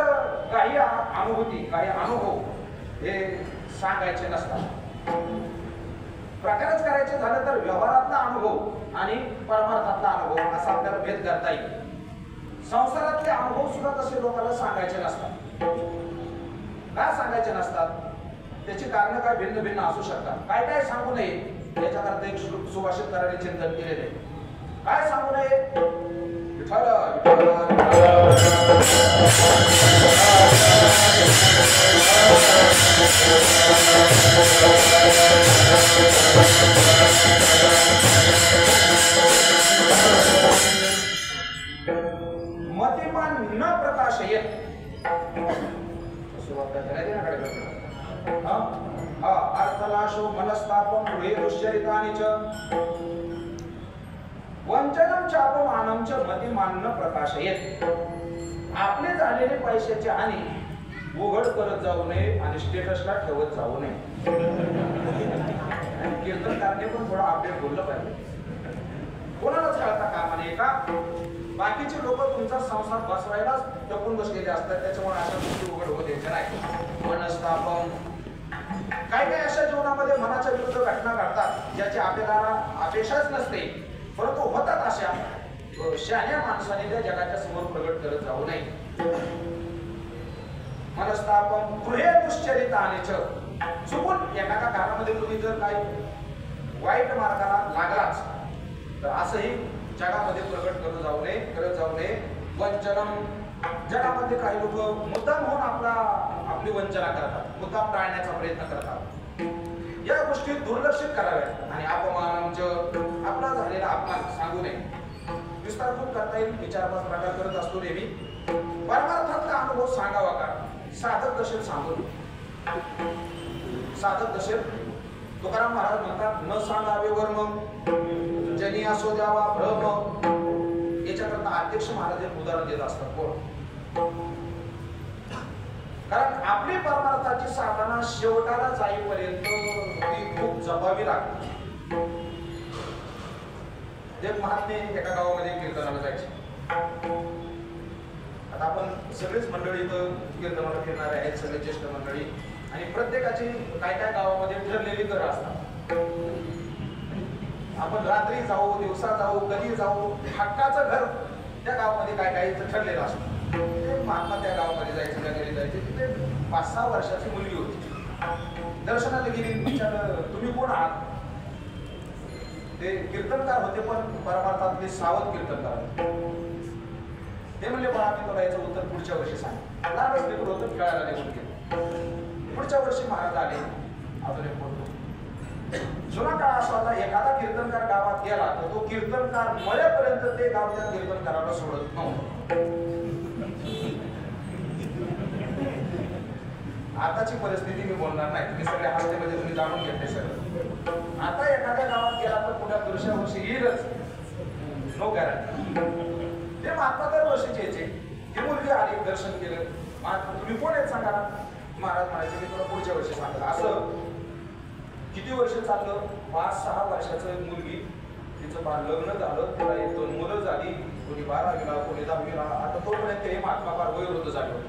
काही अनुभूती, काही अनुभव हे सांगायचे नसतात. प्रकारच करायचे झालं तर व्यवहारातला अनुभव आणि परमार्थातला अनुभव असा आपल्याला भेद करता येईल. संसारातले अनुभव सुद्धा तसे लोकांना सांगायचे नसतात. काय सांगायचे नसतात त्याची कारण काय भिन्न भिन्न असू शकतात. काय काय सांगू नये याच्याकरता एक सुभाषितकारांनी चिंतन केलेले. काय सांगू नये? विठ्ठल विठ्ठल मतिमान न प्रकाशयेत अर्थनाशो मनस्तापम हृदयदुश्चरितानि च वंचनम चापमानम च मतिमान न प्रकाशयेत. आपले झालेले पैशाची हानी उघड करत जाऊ नये आणि स्टेटसला ठेवत जाऊ नये. कीर्तनकारने पण थोडा अपडेट बोललं पाहिजे. कोणालाच कळता कामा नये का बाकीचे लोक तुमचा संसार बसवायलाच टपून बसलेले असतात. त्याच्यामुळे अशा गोष्टी उघड होत द्यायच्या नाही. मनस्तापम काय काय अशा जीवनामध्ये मनाच्या विरुद्ध घटना घडतात ज्याची आपल्याला अपेक्षाच नसते, परंतु होतात. अशा शहाण्या माणसाने त्या जगाच्या समोर प्रगट करत जाऊ नये. मनस्तापम हृदयदुश्चरितानि च. चुकून एखाद्या कारणामध्ये तुम्ही जर काही वाईट मार्गाला लागलाच तर असंही जगामध्ये प्रगट करत जाऊ नये. वंचनम. जगामध्ये काही लोक मुद्दाम होऊन आपली वंचना करतात, मुद्दाम टाळण्याचा प्रयत्न करतात. या गोष्टी दुर्लक्षित कराव्यात. आणि अपमानांचं आपला झालेला अपमान सांगू नये. विस्तार खूप करता येईल, विचारपास प्रकार करत असतो नेहमी. परमार्थातला अनुभव सांगावा का? साधक दशेत सांगून. साधक दशेत तुकाराम महाराज म्हणतात न सांगावे वर्म जनी असो द्यावा भ्रम. याच्याकरता अध्यक्ष महाराज एक उदाहरण देत असतात. कोण? कारण आपली परमार्थाची साधना शेवटाला जाईपर्यंत ती खूप जपावी लागते. एक महात्मे एका गावामध्ये कीर्तनाला जायचे. आता आपण सगळेच मंडळी इथं कीर्तनाला फिरणारे आहेत, सगळे ज्येष्ठ मंडळी. आणि प्रत्येकाची काय काय गावामध्ये ठरलेली घरं असतात. आपण रात्री जाऊ, दिवसा जाऊ, कधी जाऊ, हक्काचं घर त्या गावामध्ये काय काय ठरलेलं असतं. ते महात्मा त्या गावामध्ये जायचे, त्या घरी जायचे. तिथे 5-6 वर्षाची मुलगी होती. दर्शनाला गेली, विचारलं तुम्ही कोण आहात? ते कीर्तनकार होते, पण परमार्थातले सावध कीर्तनकार. ते म्हणले बा आम्ही तुला याचं उत्तर पुढच्या वर्षी सांग. लहानच लेकरं होतं, खेळायला निघून गेलं. पुढच्या वर्षी महाराज आले. अजून एक बोलतो. जुना काळ असा होता, एखादा कीर्तनकार गावात गेला तर तो कीर्तनकार मरेपर्यंत ते गाव त्या कीर्तनकाराला सोडत नव्हतं. आताची परिस्थिती मी बोलणार नाही, तुम्ही सगळे हस्तेमध्ये तुम्ही जाणून घेतले सगळं. आता एखाद्या गावात गेला तर पुढ्या दुसऱ्या वर्षी येईलच, नो गॅरंटी. ते महात्मा दर वर्षीचे यायचे. ती मुलगी आली, दर्शन केलं. महात्मा तुम्ही कोण आहेत सांगा. महाराज म्हणायचे मी तुला पुढच्या वर्षी सांगेल. असं किती वर्ष चाललं? 5-6 वर्षाचं मुलगी. तिचं फार लग्न झालं, तिला 1-2 मुलं झाली. कोणी 12वीला, कोणी 10वीला. आता तोपर्यंत हे महात्मा फार वयोवृद्ध झाले होते.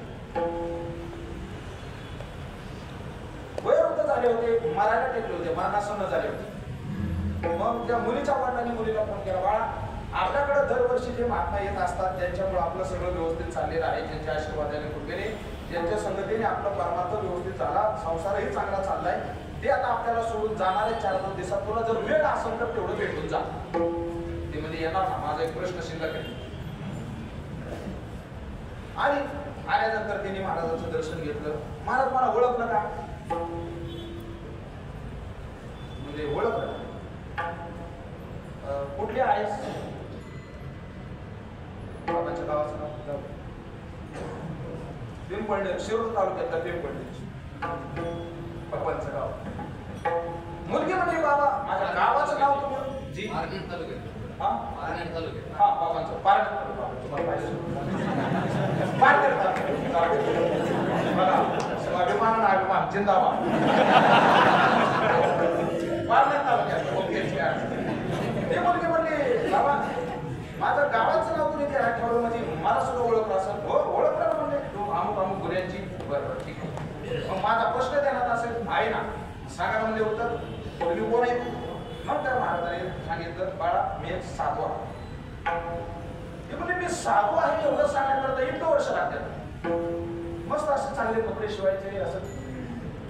वयोवृद्ध झाले होते, मरायला टेकले होते, मरणासन्न झाले होते. मग त्या मुलीच्या वडिलांनी मुलीला फोन केला, बाळा आपल्याकडे दरवर्षी जे महात्मा येत असतात त्यांच्यामुळे आपलं सगळं व्यवस्थित चाललेलं आहे, त्यांच्या आशीर्वादाने कृपेने, त्यांच्या संगतीने आपला परमार्थ व्यवस्थित झाला, संसारही चांगला चाललाय. ते आता आपल्याला सोडून जाणारे 4-5 दिवसात तुला जर वेळ असेल तर तेवढं भेटून जा. ते म्हणजे येणार ना, माझा एक प्रश्न शिल्लक आहे. आणि आल्यानंतर त्यांनी महाराजांचं दर्शन घेतलं. महाराज मला ओळखलं का? म्हणजे ओळखलं. कुठली आहेस? बाबाच्या गावाचं नाव पिंपळनेर, शिरूर तालुक्यातला पिंपळनेर बाबांचं गाव. मुलगी म्हणजे बाबा माझ्या गावाचं नाव तुम्ही जी पारनेर तालुक्यात. हा पारनेर तालुक्यात. हा बाबांचं पारनेर तालुका. तुम्हाला पाहिजे पारनेर तालुका. बघा अभिमान आणि अभिमान जिंदाबाद. पारनेर तालुक्यात. ओके. ते मुलगी म्हणली बाबा माझं गावाचं नाव तुम्ही त्या ठेवलं म्हणजे मला सुद्धा ओळखलं असेल. हो ओळखलं म्हणजे तू अमुक अमुक गुन्ह्यांची. बरोबर ठीक आहे. मग माझा प्रश्न देण्यात असेल आहे ना, सांगा म्हणजे उत्तर. तुम्ही कोण आहे? मग त्या महाराजांनी सांगितलं बाळा मी एक साधू आहे. ते म्हणजे मी साधू आहे एवढं सांगण्याकरता 1 वर्ष लागतात. मस्त असं चांगले कपडे शिवायचे, असं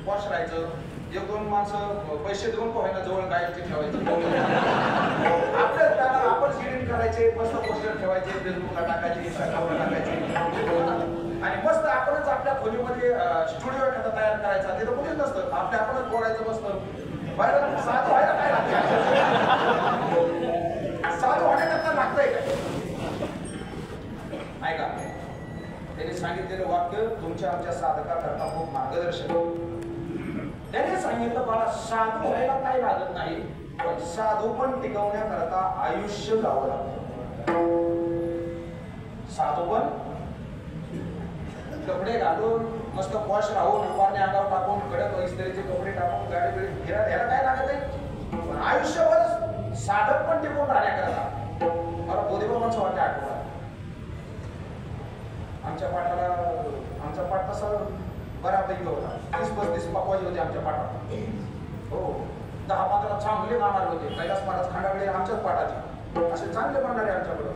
पॉश राहायचं. 1-2 माणसं पैसे देऊन पोहायला जवळ गायची ठेवायचं. आपल्या आपण फॉल्स एडिट करायचे, मस्त पोस्टर ठेवायचे, फेसबुकला टाकायचे, इंस्टाग्रामला टाकायचे आणि मस्त आपणच आपल्या खोलीमध्ये स्टुडिओ एखादा तयार करायचा. तिथं कुठेच नसतं, आपणच बोलायचं मस्त. साधं व्हायला काय लागतं? साधं होण्याकरता लागतंय काय? ऐका, त्यांनी सांगितलेलं वाक्य तुमच्या आमच्या साधकाकरता खूप मार्गदर्शक. त्याने सांगितलं बाळा, साधू व्हायला काय लागत नाही, पण साधू पण टिकवण्याकरता आयुष्य जावं लागतं. साधू पण कपडे घालून मस्त पॉश राहून दुपारने अंगावर टाकून कडक इस्त्रीचे कपडे टाकून गाडी बिडी फिरायला याला काय लागत आहे, पण आयुष्यभर साधक पण टिकून राहण्याकरता. मला बोधीबाबांचं वाटतं आठवण. आमच्या पाठ तसा बऱ्यापैकी होता. 30-35 पकवाजी होते आमच्या पाठात. हो, 10-15 चांगले गाणारे होते. कैलास महाराज खांडागळे आमच्याच पाठाचे, असे चांगले म्हणणारे आमच्याकडं.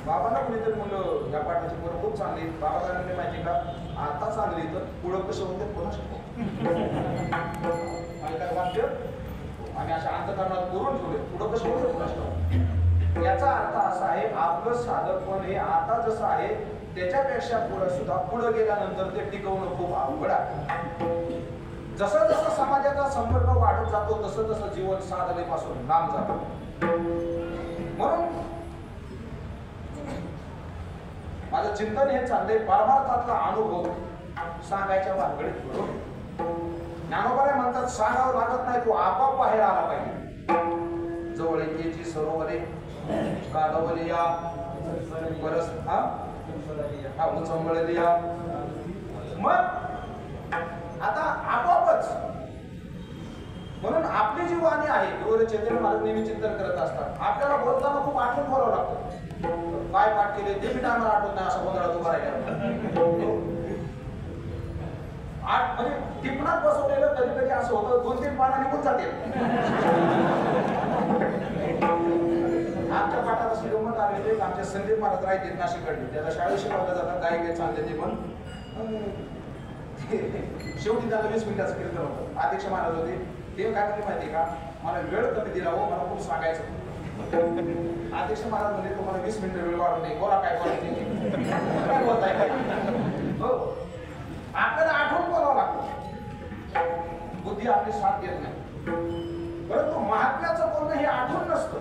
बाबांना कुणीतरी म्हणलं या पाठाची पोरं खूप चांगली. बाबा काय म्हणले माहिती का, आता चांगली तर पुढं कसं होते कोणाच काय वाक्य आम्ही अशा अंतकरणात करून ठेवले, पुढं कसं होते कोणाच. याचा अर्थ असा आहे, आपलं साधकपण हे आता जसं आहे त्याच्यापेक्षा पुढे सुद्धा पुढे गेल्यानंतर ते टिकवणं खूप अवघड आहे. जसं जसं समाजाचा संपर्क वाढत जातो तसं तसं जीवन साधनेपासून लांब जातं. म्हणून माझं चिंतन हे चाललंय, परमार्थातला अनुभव सांगायच्या भानगडीत बरोबर. ज्ञानोबा म्हणतात सांगावं लागत नाही, तो आपोआप बाहेर आला पाहिजे. जवळ येची सरोवरे कादवलिया परस उचंबळलिया. मग आता आपोआपच. म्हणून आपली जी वाणी आहे, गुरुदेव चैतन्य महाराज नेहमी चिंतन करत असतात. आपल्याला बोलताना खूप आठवण बोलावं लागतं. काय पाठ केले ते मी टायमाला आठवत नाही, असं गोंधळात उभा राहिला. म्हणजे टिपणात बसवलेलं कधी कधी असं होतं 2-3 पानं निघून जाते. आमच्या पाठात असं गंमत आलेले, आमचे संदीप महाराज राहते नाशिककडे, त्याला शाळेत शिकवलं जातात, काही काही चालले ते पण. शेवटी त्याला 20 मिनिटाचं कीर्तन होतं. अध्यक्ष महाराज होते, ते काय म्हणले माहिती का, मला वेळ कमी दिला हो, मला खूप सांगायचं. अध्यक्ष महाराज म्हणजे तुम्हाला 20 मिनिटं वेळ वाढून नाही, बोला काय बोलायचे काय बोलताय काय. हो, आपल्याला आठवण बोलावं लागतं, बुद्धी आपली साथ देत नाही. परंतु महात्म्याचं बोलणं हे आठवण नसतं.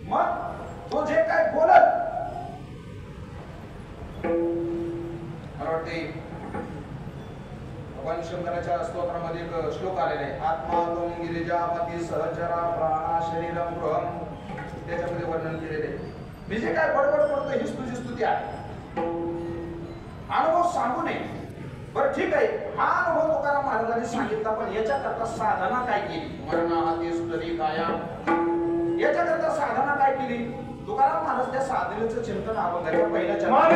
मग तो जे काय बोलत, मला वाटते भगवान शंकराच्या स्तोत्रामध्ये एक श्लोक आलेला आहे, आत्मा त्वं गिरिजापती सहचरा प्राणा शरीरम गृहम. त्याच्यामध्ये वर्णन केलेले आहे. मी जे काय बडबड करतो हीच तुझी स्तुती आहे, अनुभव सांगू नये. बरं ठीक आहे, हा अनुभव तुकाराम महाराजांनी सांगितला, पण याच्याकरता साधना काय केली. मरणाहाती सुतरी काया, याच्याकरता साधना काय केली. तुकाराम महाराज त्या साधनेचं चिंतन अभंगाच्या पहिल्या चरणात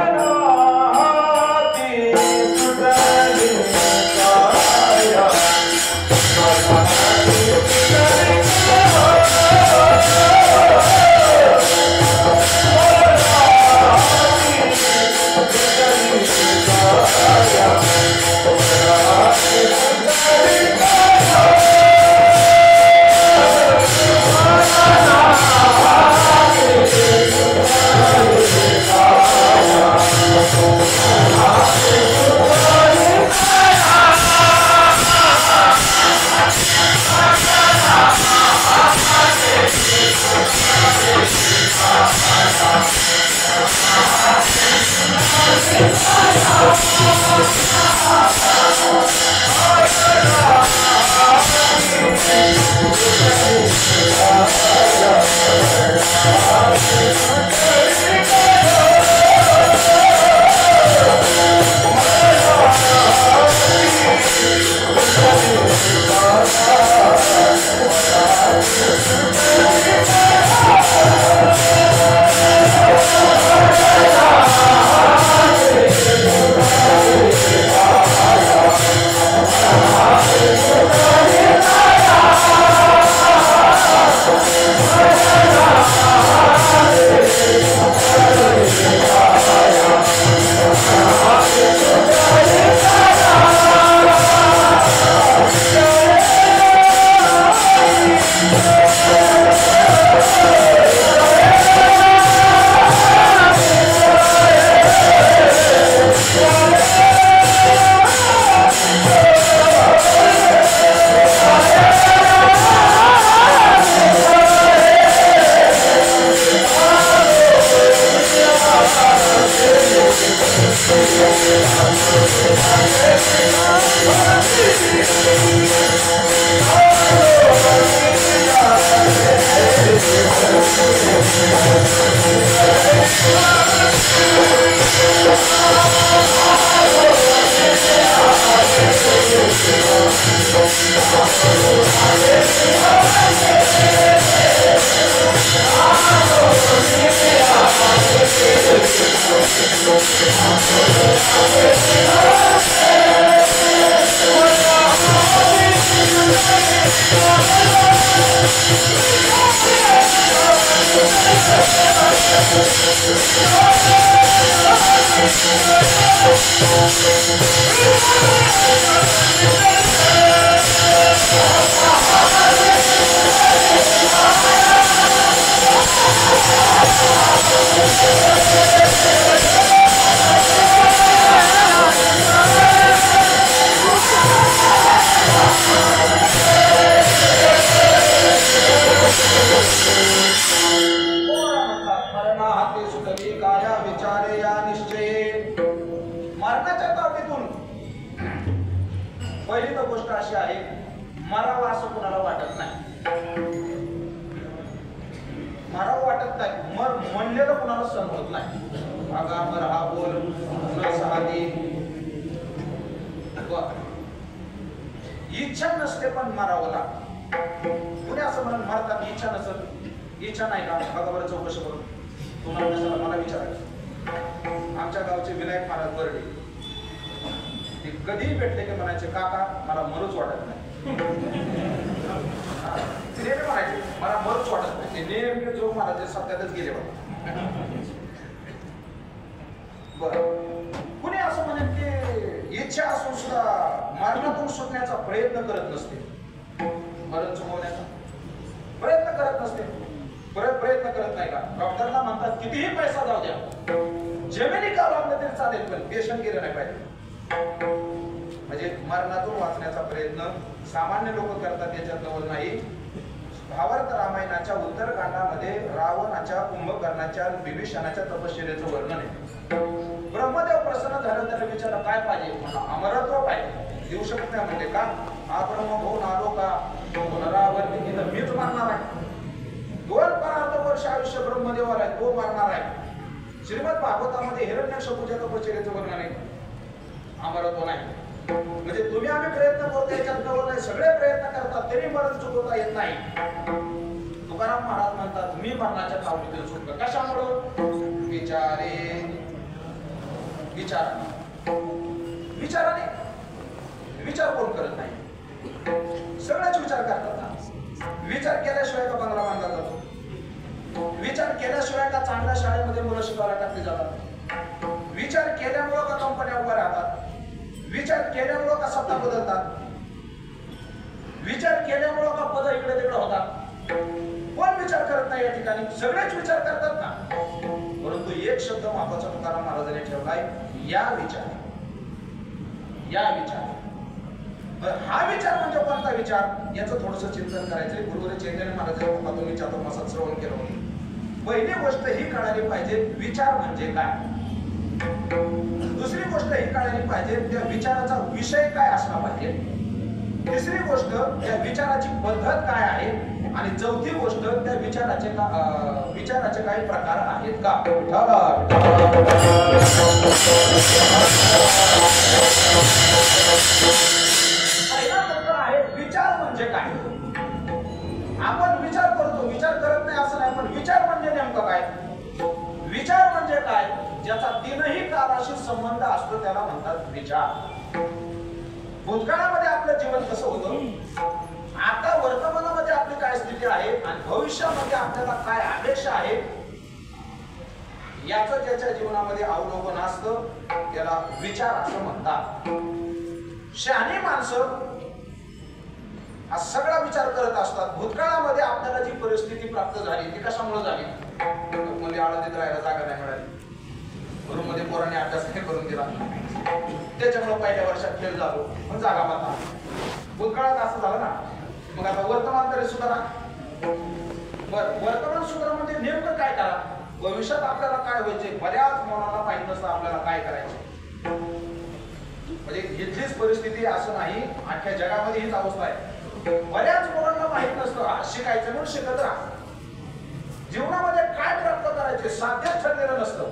पहिली तर गोष्ट अशी आहे, मरावं असं कोणाला वाटत नाही. मरावं वाटत नाही, म्हणलेलं कोणाला सहन होत नाही. आगा मर हा बोल सहादी इच्छा नसते पण मरावं लागतं. कुणी असं म्हणून मारतात इच्छा नसत, इच्छा नाही का? बघा बरं चौकशी करून तुम्हाला नसेल मला विचारायचं. आमच्या गावचे विनायक महाराज बर्डे ते कधीही भेटले की म्हणायचे काका मला मरूच वाटत नाही. नेहमी म्हणायचे मला मरूच वाटत नाही. ते नेहमी जो महाराज सत्यातच गेले बघा. बरं कुणी असं म्हणेल की इच्छा असून सुद्धा मरणातून सुटण्याचा प्रयत्न करत नसते, मरण चुकवण्याचा प्रयत्न करत नसते. प्रयत्न करत नाही का? डॉक्टरला म्हणतात कितीही पैसा जाऊ द्या, जमिनी का लागलं तरी चालेल पण पेशंट गेलं नाही पाहिजे. म्हणजे मरणातून वाचण्याचा प्रयत्न सामान्य लोक करतात, त्याच्यात नवल नाही. भावार्थ रामायणाच्या उत्तरकांडामध्ये रावणाच्या कुंभकर्णाच्या विभीषणाच्या तपश्चर्याचं वर्णन आहे. ब्रह्मदेव प्रसन्न झालं त्याला विचारलं काय पाहिजे? म्हणा अमरत्व पाहिजे. देऊ शकत नाही म्हणजे का? हा ब्रह्म होऊन आलो का पुनरावर्ती केलं मीच मारणार आहे. 2 परार्थ वर्ष आयुष्य ब्रह्मदेवाला आहे, तो मारणार आहे. श्रीमद भागवतामध्ये हिरण्यकशिपूच्या तपश्चर्याचं वर्णन आहे. अमरत्व नाही. म्हणजे तुम्ही आम्ही प्रयत्न करतो याच्यात नवल नाही, सगळे प्रयत्न करतात तरी मरण चुकवता येत नाही. तुकाराम महाराज म्हणतात मी मरणाच्या तावडीतून सुटलो. कशामुळं? विचाराने विचार कोण करत नाही? सगळेच विचार करतात ना. विचार केल्याशिवाय का बंगला बांधला जातो? विचार केल्याशिवाय का चांगल्या शाळेमध्ये मुलं शिकायला टाकली जातात? विचार केल्यामुळं का कंपन्या उभ्या राहतात? विचार केल्यामुळं का सत्ता बदलतात? विचार केल्यामुळं का पद इकडे तिकडे होतात? कोण विचार करत नाही या ठिकाणी? सगळेच विचार करतात ना. परंतु एक शब्द महत्वाचा तुकाराम महाराजांनी ठेवलाय, या विचार. हा विचार म्हणजे कोणता विचार? याचं थोडंसं चिंतन करायचंय. गुरुदेव चैतन्य महाराजांच्या मुखातून मी चातुर्मासात श्रवण केलं होतं. पहिली गोष्ट ही कळाली पाहिजे विचार म्हणजे काय. दुसरी गोष्ट ही कळाली पाहिजे त्या विचाराचा विषय काय असला पाहिजे. तिसरी गोष्ट त्या विचाराची पद्धत काय आहे. आणि चौथी गोष्ट त्या विचाराचे काही प्रकार आहेत का. पहिला मुद्दा आहे विचार म्हणजे काय. आपण विचार करतो, विचार करत नाही असं नाही, पण विचार म्हणजे नेमकं काय? विचार म्हणजे काय? ज्याचा तीनही काळाशी संबंध असतो त्याला म्हणतात विचार. भूतकाळामध्ये आपलं जीवन कसं होतं, आता वर्तमानामध्ये आपली काय स्थिती आहे आणि भविष्यामध्ये आपल्याला काय अपेक्षा आहे, याचं ज्याच्या जीवनामध्ये अवलोकन असतं त्याला विचार असं म्हणतात. शहाणी माणसं हा सगळा विचार करत असतात. भूतकाळामध्ये आपल्याला जी परिस्थिती प्राप्त झाली ती कशामुळे झाली? मध्ये आळंदीत राहायला जागा नाही मिळाली, रूम मध्ये पोरांनी अभ्यास नाही करून दिला, त्याच्यामुळे पहिल्या वर्षात फेल झालो, पण जागा माता. भूतकाळात असं झालं ना. मग आता वर्तमान तरी सुधारा. वर्तमान सुधारा म्हणजे नेमकं काय करा? भविष्यात आपल्याला काय व्हायचे बऱ्याच मुलांना माहित नसतं आपल्याला काय करायचे. म्हणजे इथलीच परिस्थिती असं नाही, अख्ख्या जगामध्ये हीच अवस्था आहे. बऱ्याच मुलांना माहित नसतं शिकायचं म्हणून शिकत राहा. जीवनामध्ये काय प्राप्त करायचे साध्यच ठरलेलं नसतं.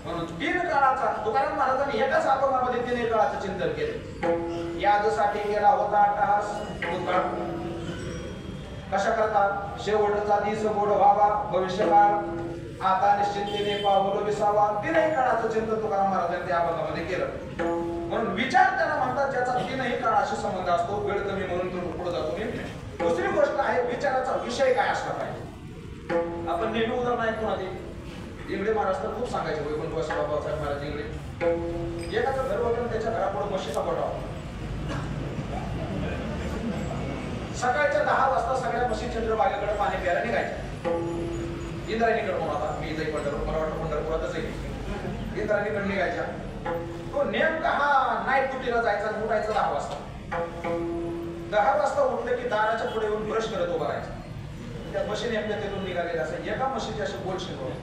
म्हणून तीन काळाचा तुकाराम महाराजांनी एकाच अभंगामध्ये तीन काळाचं चिंतन केलं. यादसाठी गेला होता अट्टहास भूतकाळ, कशा करता शेवटचा दिस गोड व्हावा भविष्यकाळ, आता निश्चिततेने पावलो विसावा. तीनही काळाचं चिंतन तुकाराम महाराजांनी त्या अभंगामध्ये केलं. म्हणून विचार त्याला म्हणतात ज्याचा तीनही काळाशी संबंध असतो. वेळ कमी म्हणून तो पुढे जातो मी. दुसरी गोष्ट आहे विचाराचा विषय काय असला पाहिजे. आपण नेहमी उदाहरण ऐकून आधी इंगळे महाराज तर खूप सांगायचे. वैकुंठ बाबासाहेब महाराज इंगळे एकाचं घर होतं त्याच्या घरापुढे म्हशीचा गोठा होता. सकाळच्या 10 वाजता सगळ्या म्हशी चंद्रभागेकडे पाणी प्यायला निघायच्या. इंद्रायणीकडे कोण होता मी इथे पंढरपूर मला वाटतं पंढरपुरातच आहे. इंद्रायणीकडे निघायच्या. तो नेमका हा नाईट ड्युटीला जायचा उठायचा 10 वाजता. 10 वाजता उठलं की दाराच्या पुढे येऊन ब्रश करत उभा राहायचा. त्या म्हशीने आपल्या तिथून निघालेला असं एका म्हशीची अशी गोल शिंग होती.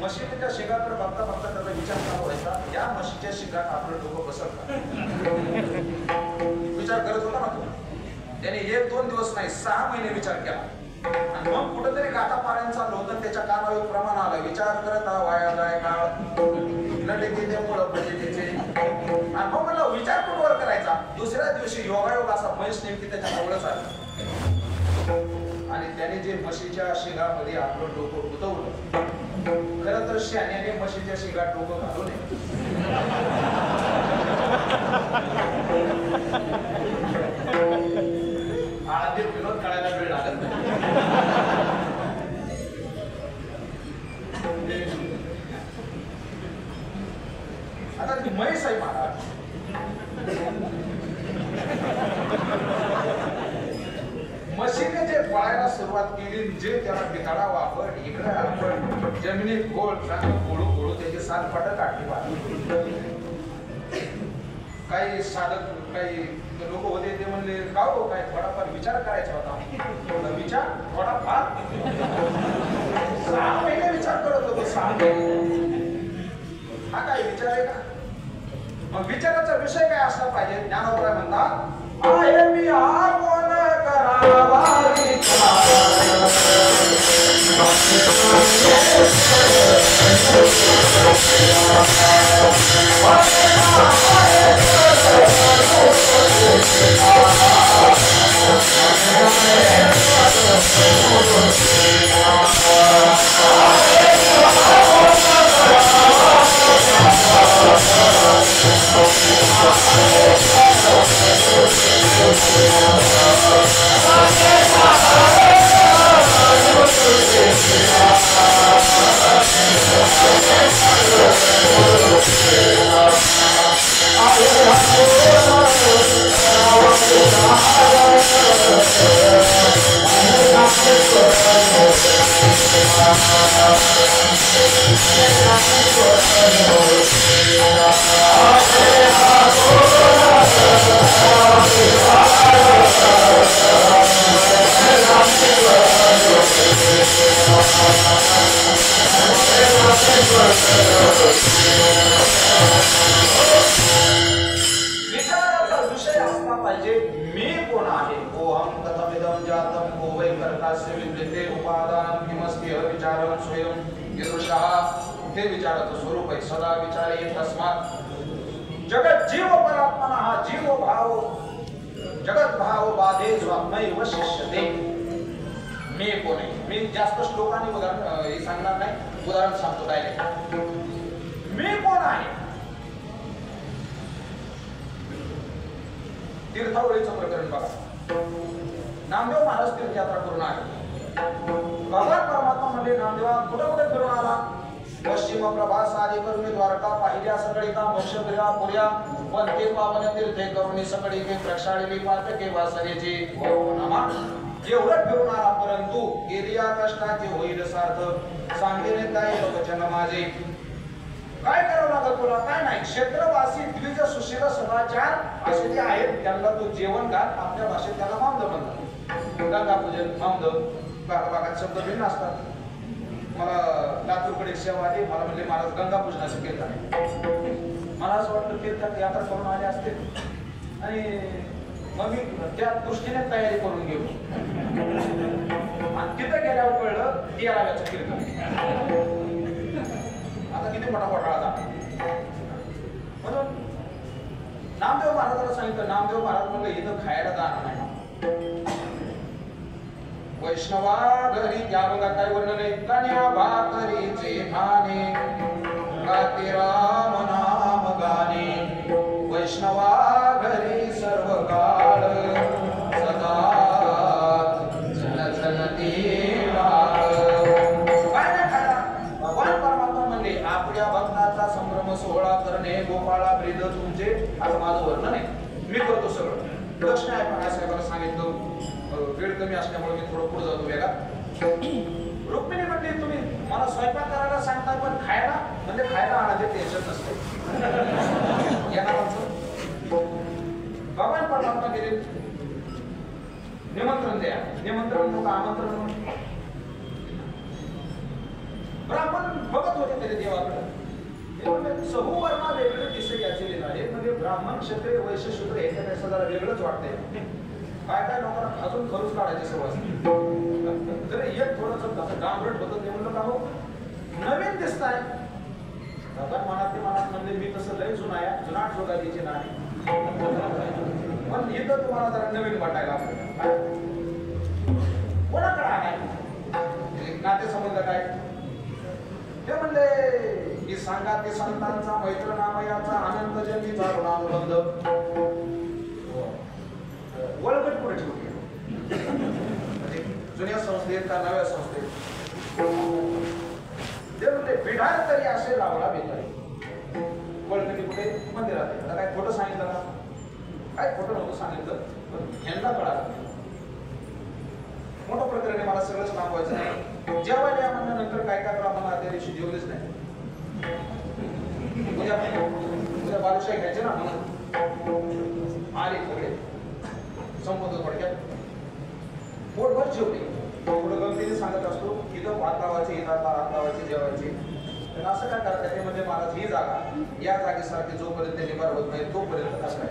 म्हशीच्या शिंगाकडे बघता बघता त्याचा विचार चालू व्हायचा या म्हशीच्या शिंगात आपलं डोकं बसत का. विचार करत होता ना तो. त्याने 1-2 दिवस नाही 6 महिने विचार केला. आणि मग कुठेतरी गाता पारायण चालू होतं. त्याच्या कानावर प्रमाण आलं. विचार करत वाया जाय काळ नटे मुळे पद्धतीचे. आणि मग मला विचार कुठवर करायचा. दुसऱ्या दिवशी योगायोग असा म्हैस नेमकी त्याच्या जवळच आला. आणि त्याने जे म्हशीच्या शिंगामध्ये आपलं डोकं गुंतवलं. खरं तर शहाण्याने म्हशीच्या शिंगात डोकं घालू नये. आधी विनोद काढायला वेळ लागत नाही. आता ती म्हैस आहे महाराज. म्हशीने जे पळायला सुरुवात केली जे त्याला बिताडा वापर इकडे आपण जमिनीत गोळ गोळू गोळू त्याची सात फाटक काढली पाहिजे. काही साधक काही लोक होते ते म्हणले का हो काय थोडाफार विचार करायचा होता. विचार थोडाफार 6 महिने विचार करत होतो. 6 महिने हा काय विचार आहे का. मग विचाराचा विषय काय असला पाहिजे. ज्ञानोबा म्हणतात आहे मी आपण करावा विचाराचा विषय असला पाहिजे मी कोण आहे. ओहम तथमिदं जातं को वै कर्तास्य विद्यते उपादानं किमस्ति अविचारं स्वयं ईदृशः. हे विचाराचं स्वरूप आहे. सदा विचारे तस्मात् जगत जीव परात्मना हा जीव भाव जगत भाव बाधे स्वात्मैव शिष्यते. मी कोण आहे. मी जास्त श्लोकांनी उदाहरण हे सांगणार नाही. उदाहरण सांगतो डायरेक्ट. मी कोण आहे. तीर्थावळीचं प्रकरण बघा. नामदेव महाराज तीर्थयात्रा करून आले. भगवान परमात्मा म्हणजे नामदेवा कुठे कुठे फिरून आला. पश्चिम प्रभास आदी करून द्वारका पाहिल्या सकळीता मोक्ष फिरा पुऱ्या पण ते पावन तीर्थे करून सकळी के प्रक्षाळी पातके वासरेची नमा. एवढं फिरून आला परंतु गेली या कष्टाचे होईल सार्थ सांगेने काय वचन माझे. काय करावं लागल तुला काय नाही. क्षेत्रवासी द्विज सुशील सदाचार असे जे आहेत त्यांना तू जेवण घाल. आपल्या भाषेत त्याला मामद म्हणतात. गंगा पूजन मामद भागात शब्द भिन्न असतात. मला लातूरकडे सेवा आली. मला म्हणले महाराज गंगा पूजनाचं कीर्तन आहे. मला असं वाटतं कीर्तन यात्रा करून आले असते आणि मग मी त्या दृष्टीने तयारी करून गेलो आणि तिथं गेल्यावर कळलं 13व्याचं कीर्तन. आता किती मोठा घोटाळा झाला. म्हणून नामदेव महाराजांना सांगितलं. नामदेव महाराज म्हणलं इथं खायला जाणार नाही. वैष्णवा घरी त्या बघा काय वर्णन आहे. कन्या भाकरीचे खाणे गाते राम नाम गाणे. वैष्णवा घरी सर्व काळ सदा झलझलते काय नाही खायला. भगवान परमात्मा म्हणले आपल्या भक्ताचा संभ्रम सोहळा करणे गोपाळा ब्रीद तुमचे असं माझं वर्णन आहे. मी करतो सगळं. प्रश्न आहे पण साहेबांना सांगितलं वेळ कमी असल्यामुळे मी थोडं पुढे जातो वेगात. रुक्मिणी म्हणते तुम्ही मला स्वयंपाक करायला सांगताय पण खायला म्हणजे खायला आणायचे टेन्शन नसते. येणार आमचं भगवान परमात्मा गेले निमंत्रण द्या. निमंत्रण नको आमंत्रण. ब्राह्मण बघत होते तरी देवाकडे. सहुवर्णा वेगळे दिसे याचे आहे. म्हणजे ब्राह्मण क्षत्रिय वैश्य शूद्र याच्यापेक्षा जरा वेगळंच वाटतंय. काय काय लोकांना अजून खरूच काढायची सवय असते. जर एक थोडंसं डांबरट होतं ते म्हणलं का हो नवीन दिसताय. मनात म्हणजे मी तसं लय जुनाट जोगालीचे नाही पण इथं तुम्हाला जरा नवीन वाटायला कोणाकडे आहे नातेसंबंध काय ते म्हणले की सांगा ते संतांचा मैत्र नामयाचा अनंत जन्मीचा ऋणानुबंध वळकट पुढे ठेवली. जुन्या संस्थेत का नव्या संस्थेत ते म्हणले बिढार तरी असे लावला बेतारी. वळकटी कुठे मंदिरात. आता काय खोटं सांगितलं ना. काय खोटं नव्हतं सांगितलं पण ह्यांना कळालं. मोठं प्रकरण आहे. मला सगळंच मागवायचं नाही. जेवायला म्हणल्यानंतर काय काय ब्राह्मण त्या दिवशी जेवलेच नाही. उद्या बालुशाही घ्यायचे ना म्हणून आले सगळे संपवतो थोडक्यात. पोटभर जेवले. थोडं गमतीने सांगत असतो इथं भात लावायचे इथं भात लावायचे जेवायचे. तर असं काय करतात ते म्हणजे महाराज ही जागा या जागेसारखी जोपर्यंत निभार होत नाही तोपर्यंत कसं काय.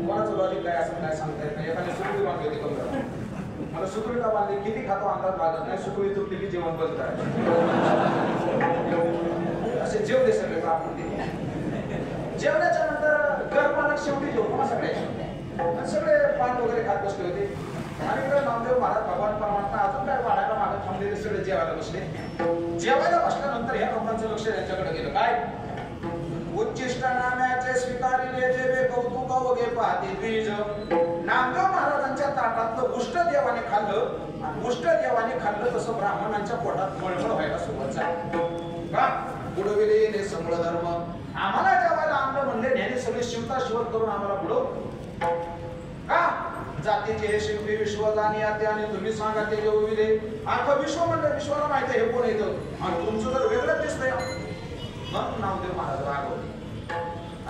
कोणाचं लॉजिक काय असं काय सांगता येत नाही. एखादी सुटली बांधली होती कमरा. मला सुटली का बांधली किती खातो अंदाज लागत नाही. सुटली तुटली की जेवण बंद करायचं. असे जेवले सगळे ब्राह्मण. जेवणाच्या नंतर गरमाला शेवटी जेवतो ना सगळे. सगळे पान वगैरे खात बसले होते. आणि इकडे नामदेव महाराज भगवान परमात्मा अजून काय वाढायला मागत थांबलेले सगळे जेवायला बसले. जेवायला बसल्यानंतर ह्या लोकांचं लक्ष त्यांच्याकडे गेलं. काय उच्चिष्ट नाम्याचे स्वीकारिले जेवे कौतुक वगे पाहते द्विज. नामदेव महाराजांच्या ताटातलं उष्ट देवाने खाल्लं आणि उष्ट देवाने खाल्लं तसं ब्राह्मणांच्या पोटात मळमळ व्हायला सुरुवात झाली. का बुडविले समळ धर्म. आम्हाला जेवायला आणलं म्हणले न्याने सगळे शिवता शिवत करून आम्हाला बुडव. का जातीचे शिल्पी विश्व जाणी आते आणि तुम्ही सांगा ते जेवविले. अख्खं विश्व म्हणलं विश्वाला माहिती हे कोण येतं आणि तुमचं जर वेगळं दिसतंय. मग नामदेव महाराज रागवले.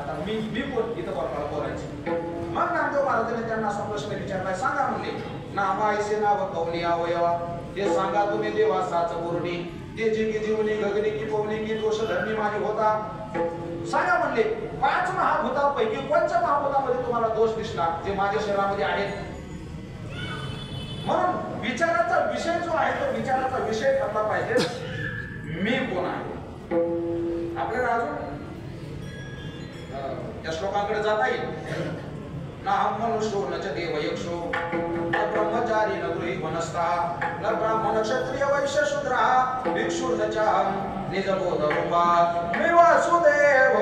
आता मी कोण इथं मला बोलायचे. मग नामदेव महाराजांनी त्यांना असा प्रश्न विचारलाय. सांगा म्हणले नामायसे नाव कवनी अवयवा. ते सांगा तुम्ही देवा साच पूर्णी. ते जी की जीवनी गगनी की पवनी की दोष धर्मी माझे होता. सांगा म्हणले 5 महाभूतांपैकी कोणत्या महाभूतामध्ये तुम्हाला दोष दिसला जे माझ्या शरीरामध्ये आहेत. म्हणून विचाराचा विषय जो आहे तो विचाराचा विषय ठरला पाहिजे मी कोण आहे. आपल्याला अजून या श्लोकांकडे जाता येईल. ना हम मनुष्यो न च देव यक्षो न ब्रह्मचारी न गृही वनस्ता न ब्राह्मण क्षत्रिय वैश्य शूद्रा भिक्षु न च निजबोध रूपा मी वासुदेव.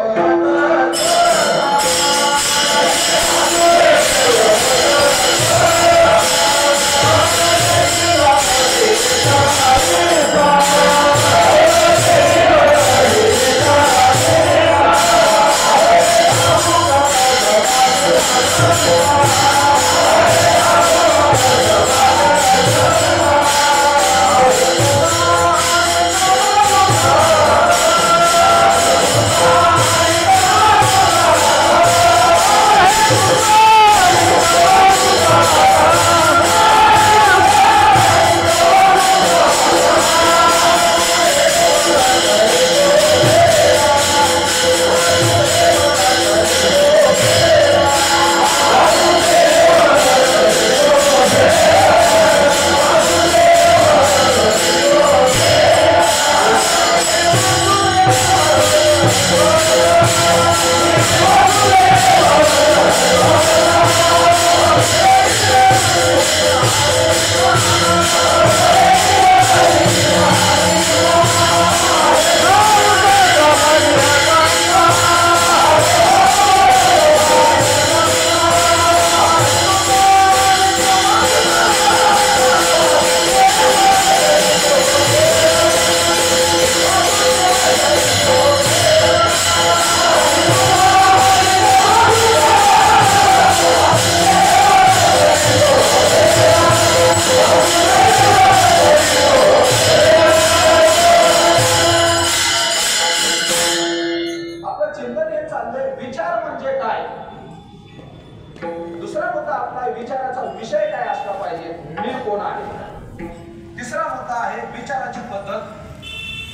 आहे विचाराची पद्धत.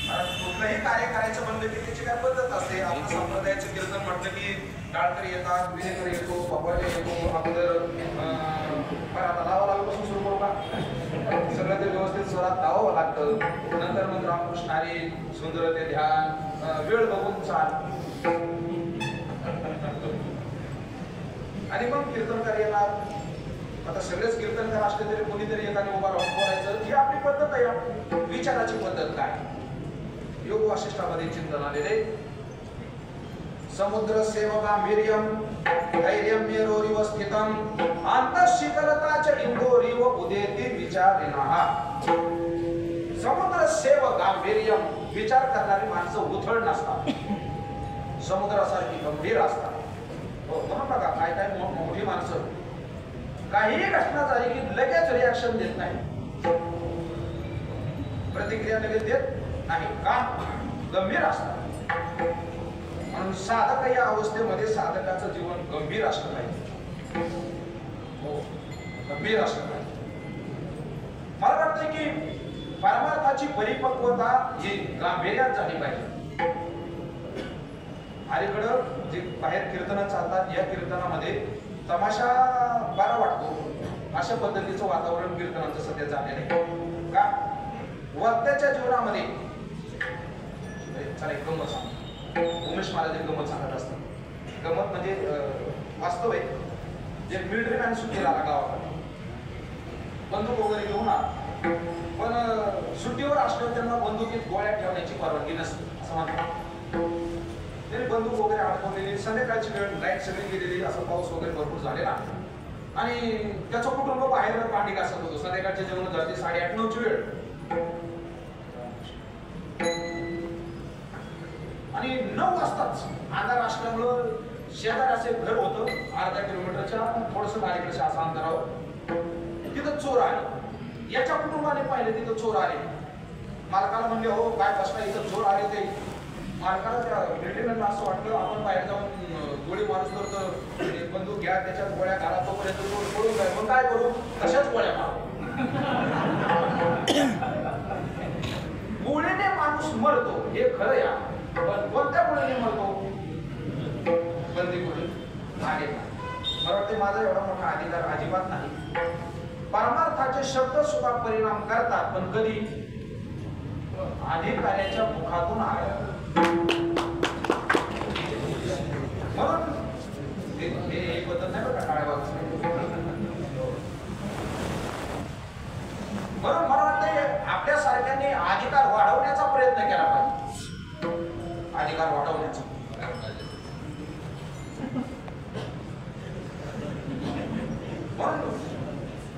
कुठलंही कार्य करायचं म्हणलं की त्याची काय पद्धत असते. आपलं संप्रदायाचं कीर्तन म्हटलं की टाळकरी येतात, विनेकर येतो, पपवाले येतो. अगोदर आता लावापासून सुरू करू का? सगळं ते व्यवस्थित स्वरात लावावं लागतं. नंतर मग रामकृष्ण हरी, सुंदर ते ध्यान, वेळ बघून चाल आणि मग कीर्तनकार येणार. आता सगळेच कीर्तनकार असले तरी कोणीतरी एकाने उभा राहून बोलायचं, ही आपली पद्धत आहे. विचाराची पद्धत काय? योग वासिष्ठामध्ये चिंतन आलेले. समुद्र सेव गांभीर्यम धैर्यम मेरोरिव स्थितम अंतःशीतलता च इंदोरिव उदेति विचारिणः. समुद्र सेव गांभीर्यम, विचार करणारी माणसं उथळ नसतात, समुद्रासारखी गंभीर असतात. म्हणून बघा काय काय मोठी माणसं काहीही घटना झाली की लगेच रिॲक्शन देत नाही, प्रतिक्रिया लगेच देत नाही. का? गंभीर असतात. म्हणून साधक या अवस्थेमध्ये साधकाचं जीवन गंभीर असलं पाहिजे. हो, गंभीर असलं पाहिजे. मला वाटतं की परमार्थाची परिपक्वता ही गांभीर्यात झाली पाहिजे. अलीकडं जे बाहेर कीर्तन चालतात, या कीर्तनामध्ये तमाशा बरा वाटतो अशा पद्धतीचं वातावरण कीर्तनाचं सध्या झालेलं आहे. का? वक्त्याच्या जीवनामध्ये चला एक गंमत सांग. उमेश महाराज एक गंमत सांगत असतात. गंमत म्हणजे वास्तव आहे. जे मिलिटरी मॅन सुट्टीला आला गावाकडे, बंदूक वगैरे घेऊन आला, पण सुट्टीवर असल्यावर त्यांना बंदुकीत गोळ्या ठेवण्याची परवानगी नसते असं म्हणतात. तरी बंदूक वगैरे अडकवलेली, संध्याकाळची वेळ, लाईट सगळी गेलेली, असा पाऊस वगैरे भरपूर झालेला आणि त्याचं कुटुंब बाहेर पाणी घासत होतं. संध्याकाळच्या जेवण झाली 8:30-9ची वेळ आणि 9 वाजताच अंधार असल्यामुळं शेजारी एक घर होतं, अर्धा किलोमीटरच्या थोडस गाडीकडच्या असं अंतरावर. तिथं चोर आले. याच्या कुटुंबाने पाहिले तिथं चोर आले. मालकाला म्हणले, हो काय बसला इथं चोर आले. ते मालकाला त्या मिलिटरीमॅनला असं वाटलं आपण बाहेर जाऊन गोळी मारूस तर बंदूक घ्या, त्याच्यात गोळ्या घाला, तोपर्यंत चोर पळून जाईल. मग काय करू? तशाच गोळ्या मारू. गोळीने माणूस मरतो हे खरं या, पण कोणत्या गोळीने मरतो? बंदी गोळी. मला वाटते माझा एवढा मोठा अधिकार अजिबात नाही. परमार्थाचे शब्द सुद्धा परिणाम करतात, पण कधी अधिकाऱ्याच्या मुखातून आल्या. म्हणून हे पद्धत नाही बरं का टाळ्या वाजवण्याची. म्हणून मला वाटतं आपल्या सारख्यांनी अधिकार वाढवण्याचा प्रयत्न केला पाहिजे. अधिकार वाढवण्याचा. म्हणून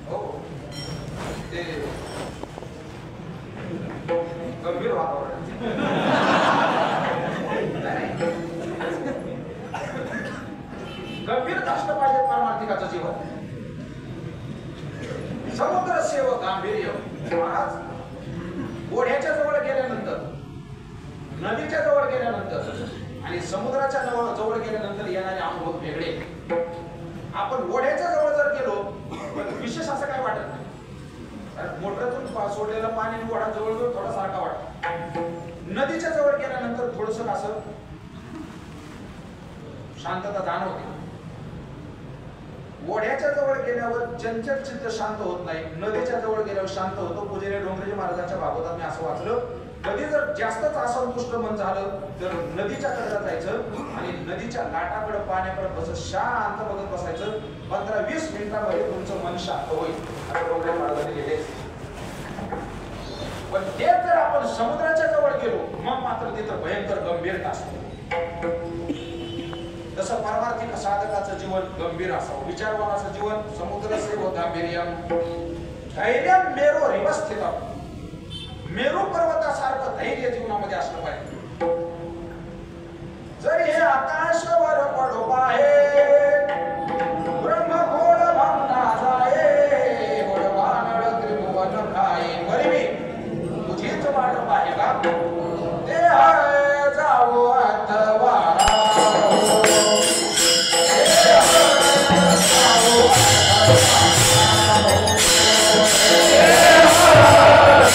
हो ते गंभीर वातावरण गंभीर असलं पाहिजे परमार्थिकाचं जीवन. समुद्र सेव गांभीर्य. महाराज ओढ्याच्या जवळ गेल्यानंतर, नदीच्या जवळ गेल्यानंतर आणि समुद्राच्या जवळ गेल्यानंतर येणारे अनुभव वेगळे. आपण ओढ्याच्या जवळ जर गेलो तर विशेष असं काय वाटत नाही. मोटरातून सोडलेलं पाणी ओढा जवळ थोडा सारखा वाटतो. नदीच्या जवळ गेल्यानंतर थोडस असं शांतता जाणवते. ओढ्याच्या जवळ गेल्यावर चंचल चित्त शांत होत नाही, नदीच्या जवळ गेल्यावर शांत होतो. पूज्य डोंगरेजी महाराजांच्या भागवतात मी असं वाचलं, कधी जर जास्तच असंतुष्ट मन झालं तर नदीच्या कडेला जायचं आणि नदीच्या लाटाकडे पाण्याकडे बसत शांत बघत बसायचं. 15-20 मिनिटांमध्ये तुमचं मन शांत होईल असं डोंगरेजी महाराजांनी लिहिले. पण तेच जर आपण समुद्राच्या जवळ गेलो मग मात्र तिथं भयंकर गंभीरता असते. तसं परमार्थिक साधकाचं जीवन गंभीर असावं, विचारवानाचं जीवन. समुद्र सेव गांभीर्यम धैर्यम मेरोरिव स्थितम. मेरू पर्वतासारखं धैर्य जीवनामध्ये असलं पाहिजे. जरी हे आकाशवर पडो आहे ब्रह्मगोळ भावना जाये, गोडवानळ त्रिभुवन खाये, वरी तुझीच वाट पाहिला ते जावो अथवा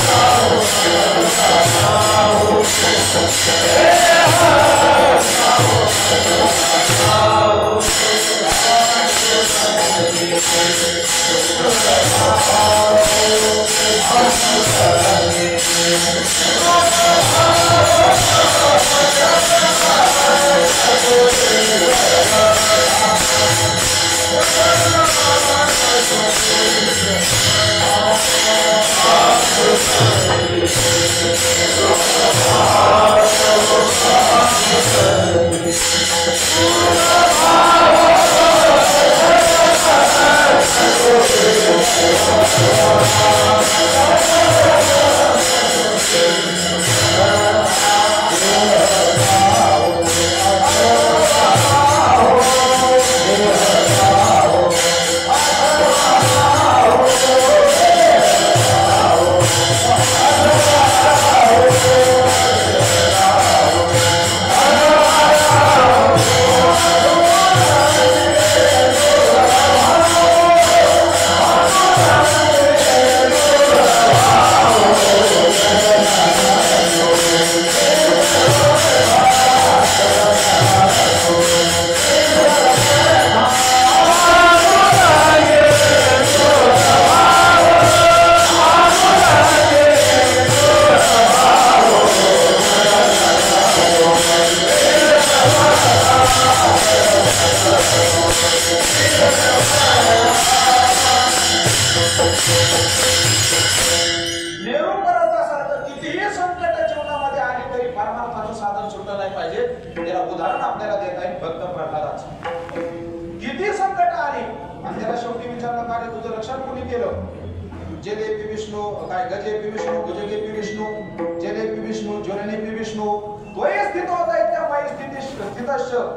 Oh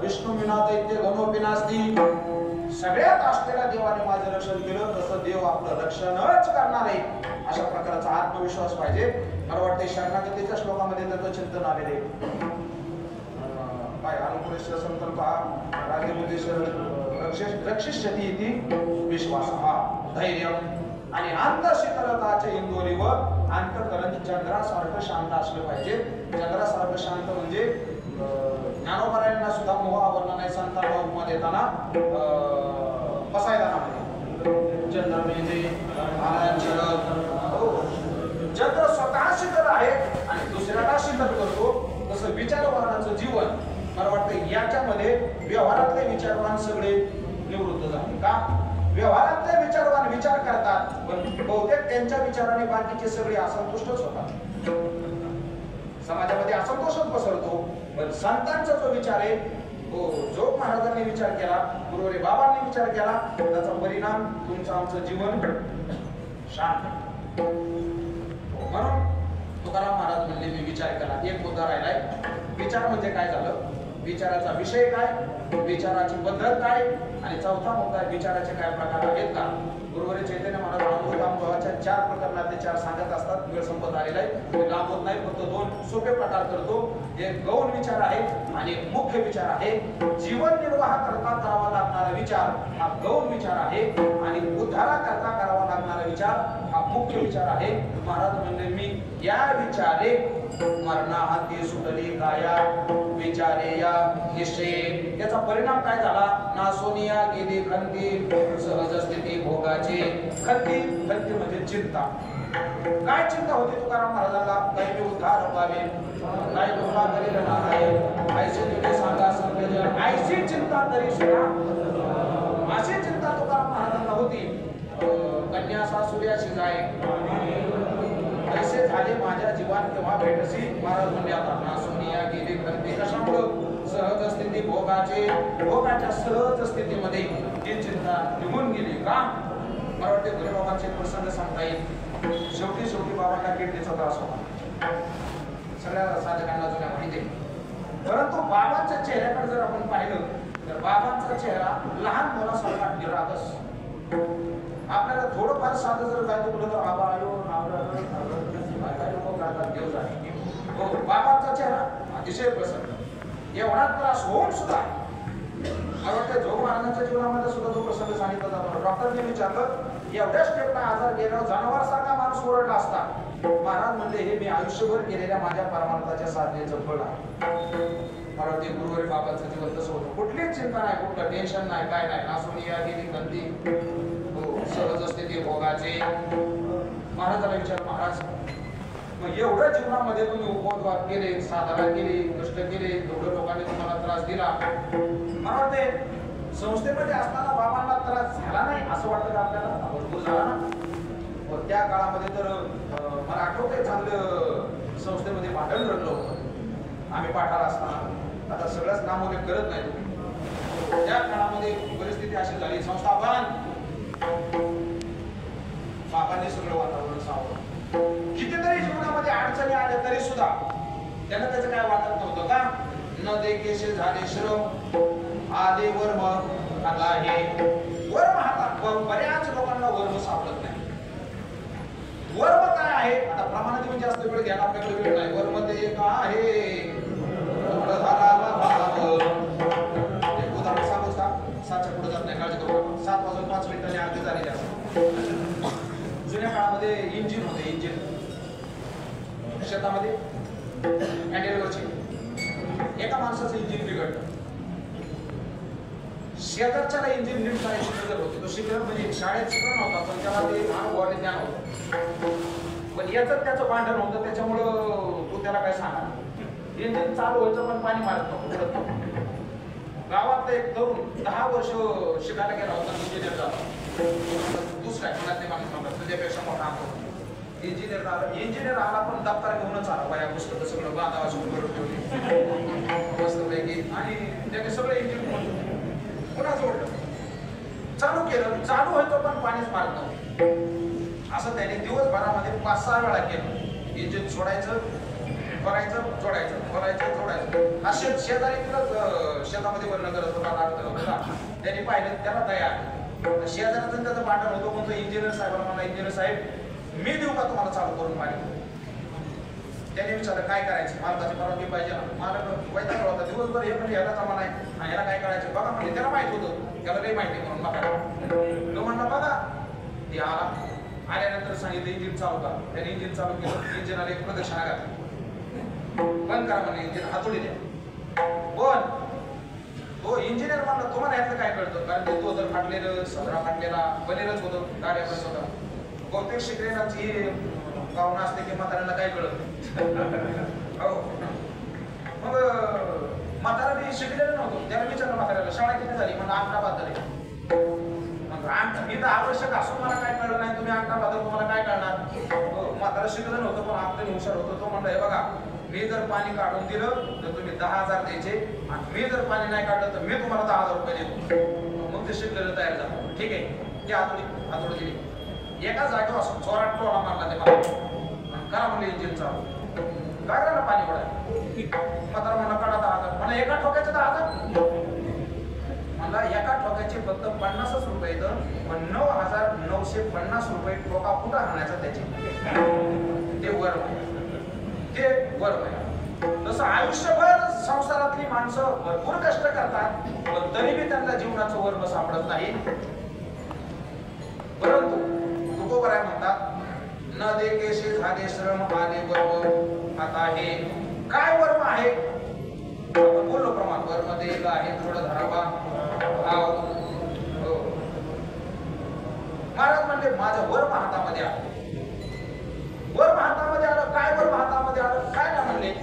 विष्णू विना दैत्य गणोपी नास्ती. सगळ्यात असलेल्या देवाने माझं रक्षण केलं तसं देव आपलं रक्षणच करणार आहे अशा प्रकारचा आत्मविश्वास पाहिजे. मला वाटतं शरणागतीच्या श्लोकामध्ये त्याचं चिंतन आलेले काय अनुपुरेश संकल्प रक्षिष्यति इति विश्वासः धैर्य आणि अंतःशीतलताचे इंदोरी व अंतःकरण चंद्रासारखं शांत असलं पाहिजे. चंद्रासारखं शांत म्हणजे ज्ञानोबरायांना सुद्धा मोह आवरला नाही. संतांना उपमा देताना बसायला चंद्र म्हणजे चंद्र स्वतः शीतल आहे आणि दुसऱ्याला शीतल करतो. तसं विचारवानाचं जीवन मला वाटतं याच्यामध्ये व्यवहारातले विचारवान सगळे निवृत्त झाले का. व्यवहारातले विचारवान विचार करतात पण बहुतेक त्यांच्या विचाराने बाकीचे सगळे असंतुष्टच होतात. समाजामध्ये असंतोषच पसरतो. पण संतांचा जो विचार आहे जोग महाराजांनी विचार केला, गुरुवरे बाबांनी विचार केला, त्याचा परिणाम तुमचं आमचं जीवन शांत. म्हणून तुकाराम महाराज म्हणले मी विचार केला. एक मुद्दा राहिलाय. विचार म्हणजे काय झालं, विचाराचा विषय काय, विचाराची पद्धत काय आणि चौथा मुद्दा विचाराचे काय प्रकार आहेत का. गुरुवरे चैतन्य महाराज अमृतानुभवाच्या 4 प्रकरणातले 4 सांगत असतात. वेळ संपत आलेला आहे, लांब होत नाही. फक्त 2 सोपे प्रकार करतो. एक गौण विचार आहे आणि एक मुख्य विचार आहे. जीवन निर्वाह करता करावा लागणारा विचार हा गौण विचार आहे आणि उद्धारा करता करावा लागणारा विचार हा मुख्य विचार आहे. महाराज म्हणले मी या विचारे मरणाहाती सुटली काया विचारे या निश्चय. याचा परिणाम काय झाला. नासोनिया गेली खंती सहज स्थिती भोगाची. खंती म्हणजे चिंता. काय चिंता होती तुकाराम महाराजांना. काही उद्धार व्हावे, काय कृपा करेल नारायण, ऐसे तुझे सांगा संतजन, ऐसी चिंता तरी सुद्धा अशी चिंता तुकाराम महाराजांना होती. कन्या सासुर्याशी जाय ऐसे झाले माझ्या जीवान केव्हा भेटसी. महाराज म्हणले आता नासोनिया गेली खंती कशामुळं. सहज स्थिती भोगाचे, भोगाच्या सहज स्थितीमध्ये ही चिंता निघून गेली का. मला वाटते गुरुबाबांचे प्रसंग सांगता येईल. शेवटी बाबांना किडनीचा त्रास होता. सगळ्या साधकांना जुन्या माहिती आहे. परंतु बाबांच्या चेहऱ्याकडे जर आपण पाहिलं तर बाबांचा चेहरा लहान मुलासारखा निरागस. आपल्याला थोडंफार साधं जर काय बोललं तर बाबा आयो देव जाणे. बाबांचा चेहरा अतिशय प्रसन्न. एवढा त्रास होऊन सुद्धा मला वाटतं जोग महाराजांच्या जीवनामध्ये सुद्धा तो प्रसंग सांगितला जातो. डॉक्टरने विचारलं एवढ्या स्टेपला आजार गेल्यावर जनावरासारखा माणूस ओरडला असता. महाराज म्हणले हे मी आयुष्यभर केलेल्या माझ्या परमार्थाच्या साधनेचं फळ आहे. मला वाटते गुरुवारी बाबांचं जीवन तसं होतं. कुठलीच चिंता नाही, कुठलं टेन्शन नाही, काय नाही. नासोनिया गेली खंती सहज स्थिती भोगाचे. महाराजाला विचार महाराज मग एवढ्या जीवनामध्ये तुम्ही उपद्वार केले, साधना केली, कष्ट केले, एवढ्या लोकांनी तुम्हाला त्रास दिला. मला वाटते संस्थेमध्ये असताना बाबांना त्रास झाला नाही असं वाटतं का आपल्याला. भरपूर झाला ना. त्या काळामध्ये तर मला आठवतंय चांगलं संस्थेमध्ये भांडण रडलं होतं आम्ही पाठाला असताना. आता सगळंच नामोल्लेख करत नाही तुम्ही. त्या काळामध्ये परिस्थिती अशी झाली. संस्थापन बाबांनी सगळं वातावरण सावरलं. कितीतरी जीवनामध्ये अडचणी आल्या तरी सुद्धा त्यांना त्याचं काय वाटत नव्हतं का. न देखेशे झाले श्रम आले वर्म आता हे वर्म हातात. बऱ्याच लोकांना वर्म सापडत नाही. वर्म काय आहे? आता प्रमाणात येऊन जास्त वेळ घ्यायला आपल्याकडे वेळ नाही. वर्म ते एक आहे उदाहरण सांगू का? 7च्या पुढे जात नाही, काळजी करू नका. 7 वाजून 5 मिनिटांनी अर्धे झालेले असतात. जुन्या काळामध्ये इंजिन होते. इंजिन शेतामध्ये हँडेलवरचे एका माणसाचं इंजिन बिघडलं. शेजारच्याला इंजिन नीट करायची गरज होती. तो शिकला म्हणजे शाळेत शिकला नव्हता, पण त्याला ते अनुभव आणि ज्ञान होतं. पण याच त्याचं भांडण होतं, त्याच्यामुळं तो त्याला काय सांगा. इंजिन चालू व्हायचं पण पाणी मारत नव्हतं. गावात एक तरुण 10 वर्ष शिकायला गेला होता, इंजिनियर झाला. दुसरा पुण्यातले माणूस म्हणतात तुझ्यापेक्षा मोठा अनुभव. इंजिनियर आला, इंजिनियर आला पण दप्तर घेऊनच आला. बाया पुस्तकं सगळं बांधावा सुरू करून ठेवली मस्तपैकी, आणि त्याने सगळं इंजिन पुन्हा जोडलं, चालू केलं. चालू व्हायचं पण पाणीच मारत नव्हतं. असं त्याने दिवसभरामध्ये 5-6 वेळा केलं. इंजिन सोडायचं, भरायचं, जोडायचं, भरायचं, जोडायचं. असे शेजारी तुला शेतामध्ये वर्णन करत होता. त्यांनी पाहिलं, त्याला दया आली. शेजाऱ्याचं त्याचं भांडण होतं, म्हणतो इंजिनियर साहेबांना म्हणा, इंजिनियर साहेब मी देऊ का तुम्हाला चालू करून पाणी? त्याने विचारलं काय करायचं? मालकाची परवानगी पाहिजे ना. मालक वैतागला होता, दिवसभर हे म्हणजे ह्याला जमा नाही, ह्याला काय करायचं बघा म्हणजे. त्याला माहित होतं, त्याला नाही माहिती म्हणून बघा. तो म्हणला बघा. ते आला, आल्यानंतर सांगितलं इंजिन चालू का. त्याने इंजिन चालू केलं. इंजिनाला एक प्रदक्षिणा घातली. बंद करा म्हणजे इंजिन हातोडी द्या. पण तो इंजिनियर म्हणला तुम्हाला यातलं काय कळतं? कारण ते तो जर फाटलेलं, सदरा फाटलेला बनेलच होतं, गाड्यावर होता. बहुतेक शिकलेलाची गावना असते की म्हाताऱ्याला काय कळत. हो, मग म्हातारा शिकलेलं नव्हतं. त्याला विचारलं म्हाताऱ्याला शाळा किती झाली? म्हणून 8 बाद झाली. मी तर आवश्यक असून मला काय कळलं नाही, तुम्ही 8 बाद तुम्हाला काय कळणार? म्हातारा शिकलं नव्हतं पण आपलं हुशार होतं. तो म्हणलं हे बघा, मी जर पाणी काढून दिलं तर तुम्ही 10,000 द्यायचे, आणि मी जर पाणी नाही काढलं तर मी तुम्हाला 10,000 रुपये देतो. मग ते शिकलेलं तयार झालं. ठीक आहे, ती हातोडी दिली. एका जागेवर असं जोरात टोला मारला ते मला. करा म्हणले इंजिन चालू. काय झालं पाणी पडायला? म्हातारा म्हणला काढा 10,000. मला एका ठोक्याचे 10,000? मला एका ठोक्याचे फक्त 50 रुपये येतं, पण 9,950 रुपये ठोका कुठं आणायचा त्याचे? ते वर ते वर्म. तसं आयुष्यभर संसारातली माणसं भरपूर कष्ट करतात, पण तरीही त्यांना जीवनाचं वर्म सापडत नाही. परंतु तुकोबराय म्हणतात न देकेशे झाले श्रम आले वर्म. आता हे काय वर्म आहे? आपण बोललो प्रमाण वर्म देग आहे थोडं धरावा. महाराज म्हणले माझं वर्म हातामध्ये आलं. वर्म हातामध्ये आलं. काय वर्म हातामध्ये आलं? काय ना म्हणले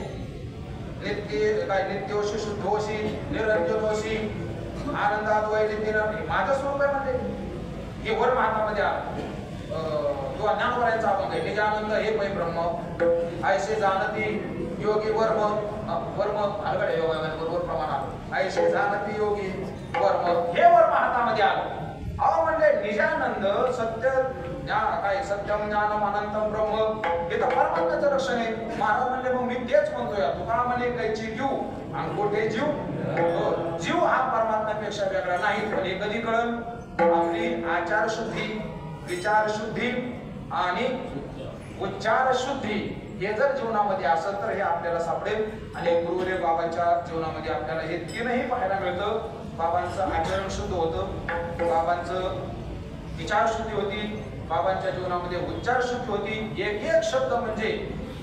नित्य काय नित्योशी शुद्धोशी निरंजनोशी आनंदात वैदिन माझं स्वरूप आहे म्हणले. हे वर्म हातामध्ये आलं. किंवा ज्ञानवरायांचा अभंग आहे, निजानंद हे पै ब्रह्म ऐसे जानती योगी वर्म. वर्म अलगडे बरोबर प्रमाणात ऐसे जानती योगी वर्म, हे वर्म हातामध्ये आलं. अहो म्हणले निजानंद सत्य काय सत्यम ज्ञानम अनंतम ब्रह्म, हे तर परमात्म्याचं रक्षण आहे. महाराज म्हणले मग मी तेच म्हणतोय. तुका म्हणे कैची जीव आणि कोठे जीव? जीव हा परमात्म्यापेक्षा वेगळा नाही. पण हे कधी कळलं? आपली आचार शुद्धी, विचार शुद्धी आणि उच्चार शुद्धी हे जर जीवनामध्ये असेल तर हे आपल्याला सापडेल. आणि गुरुदेव बाबांच्या जीवनामध्ये आपल्याला हे तीनही पाहायला मिळतं. बाबांचं आचरण शुद्ध होतं, बाबांचं विचार शुद्धी होती, बाबांच्या जीवनामध्ये उच्चार शुद्धी होती. एक एक शब्द म्हणजे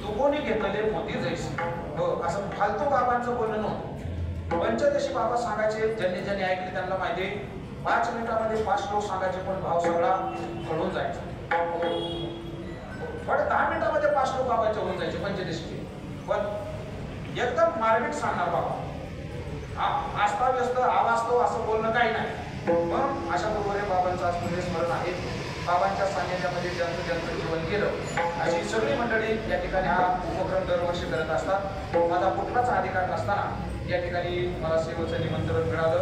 तू कोणी घेतलेले मोती जैसे. हो, असं फालतू बाबांचं बोलणं नव्हतं. पंचदशी बाबा सांगायचे, ज्यांनी ज्यांनी ऐकले त्यांना माहिती. 5 मिनिटामध्ये 5 श्लोक सांगायचे, पण भाव सगळा कळून जायचा. पण 10 मिनिटामध्ये 5 श्लोक बाबांचे होऊन जायचे पंचदशीचे. पण एकदम मार्मिक सांगणार बाबा. अस्ताव्यस्त अवास्तव असं बोलणं काही नाही. मग अशा प्रकारे बाबांचं आज पुढे स्मरण आहे. बाबांच्या सान्निध्यामध्ये ज्यांचं ज्यांचं जीवन गेलं अशी सगळी मंडळी या ठिकाणी हा उपक्रम दरवर्षी करत असतात. माझा कुठलाच अधिकार नसताना या ठिकाणी मला सेवेचं निमंत्रण मिळालं.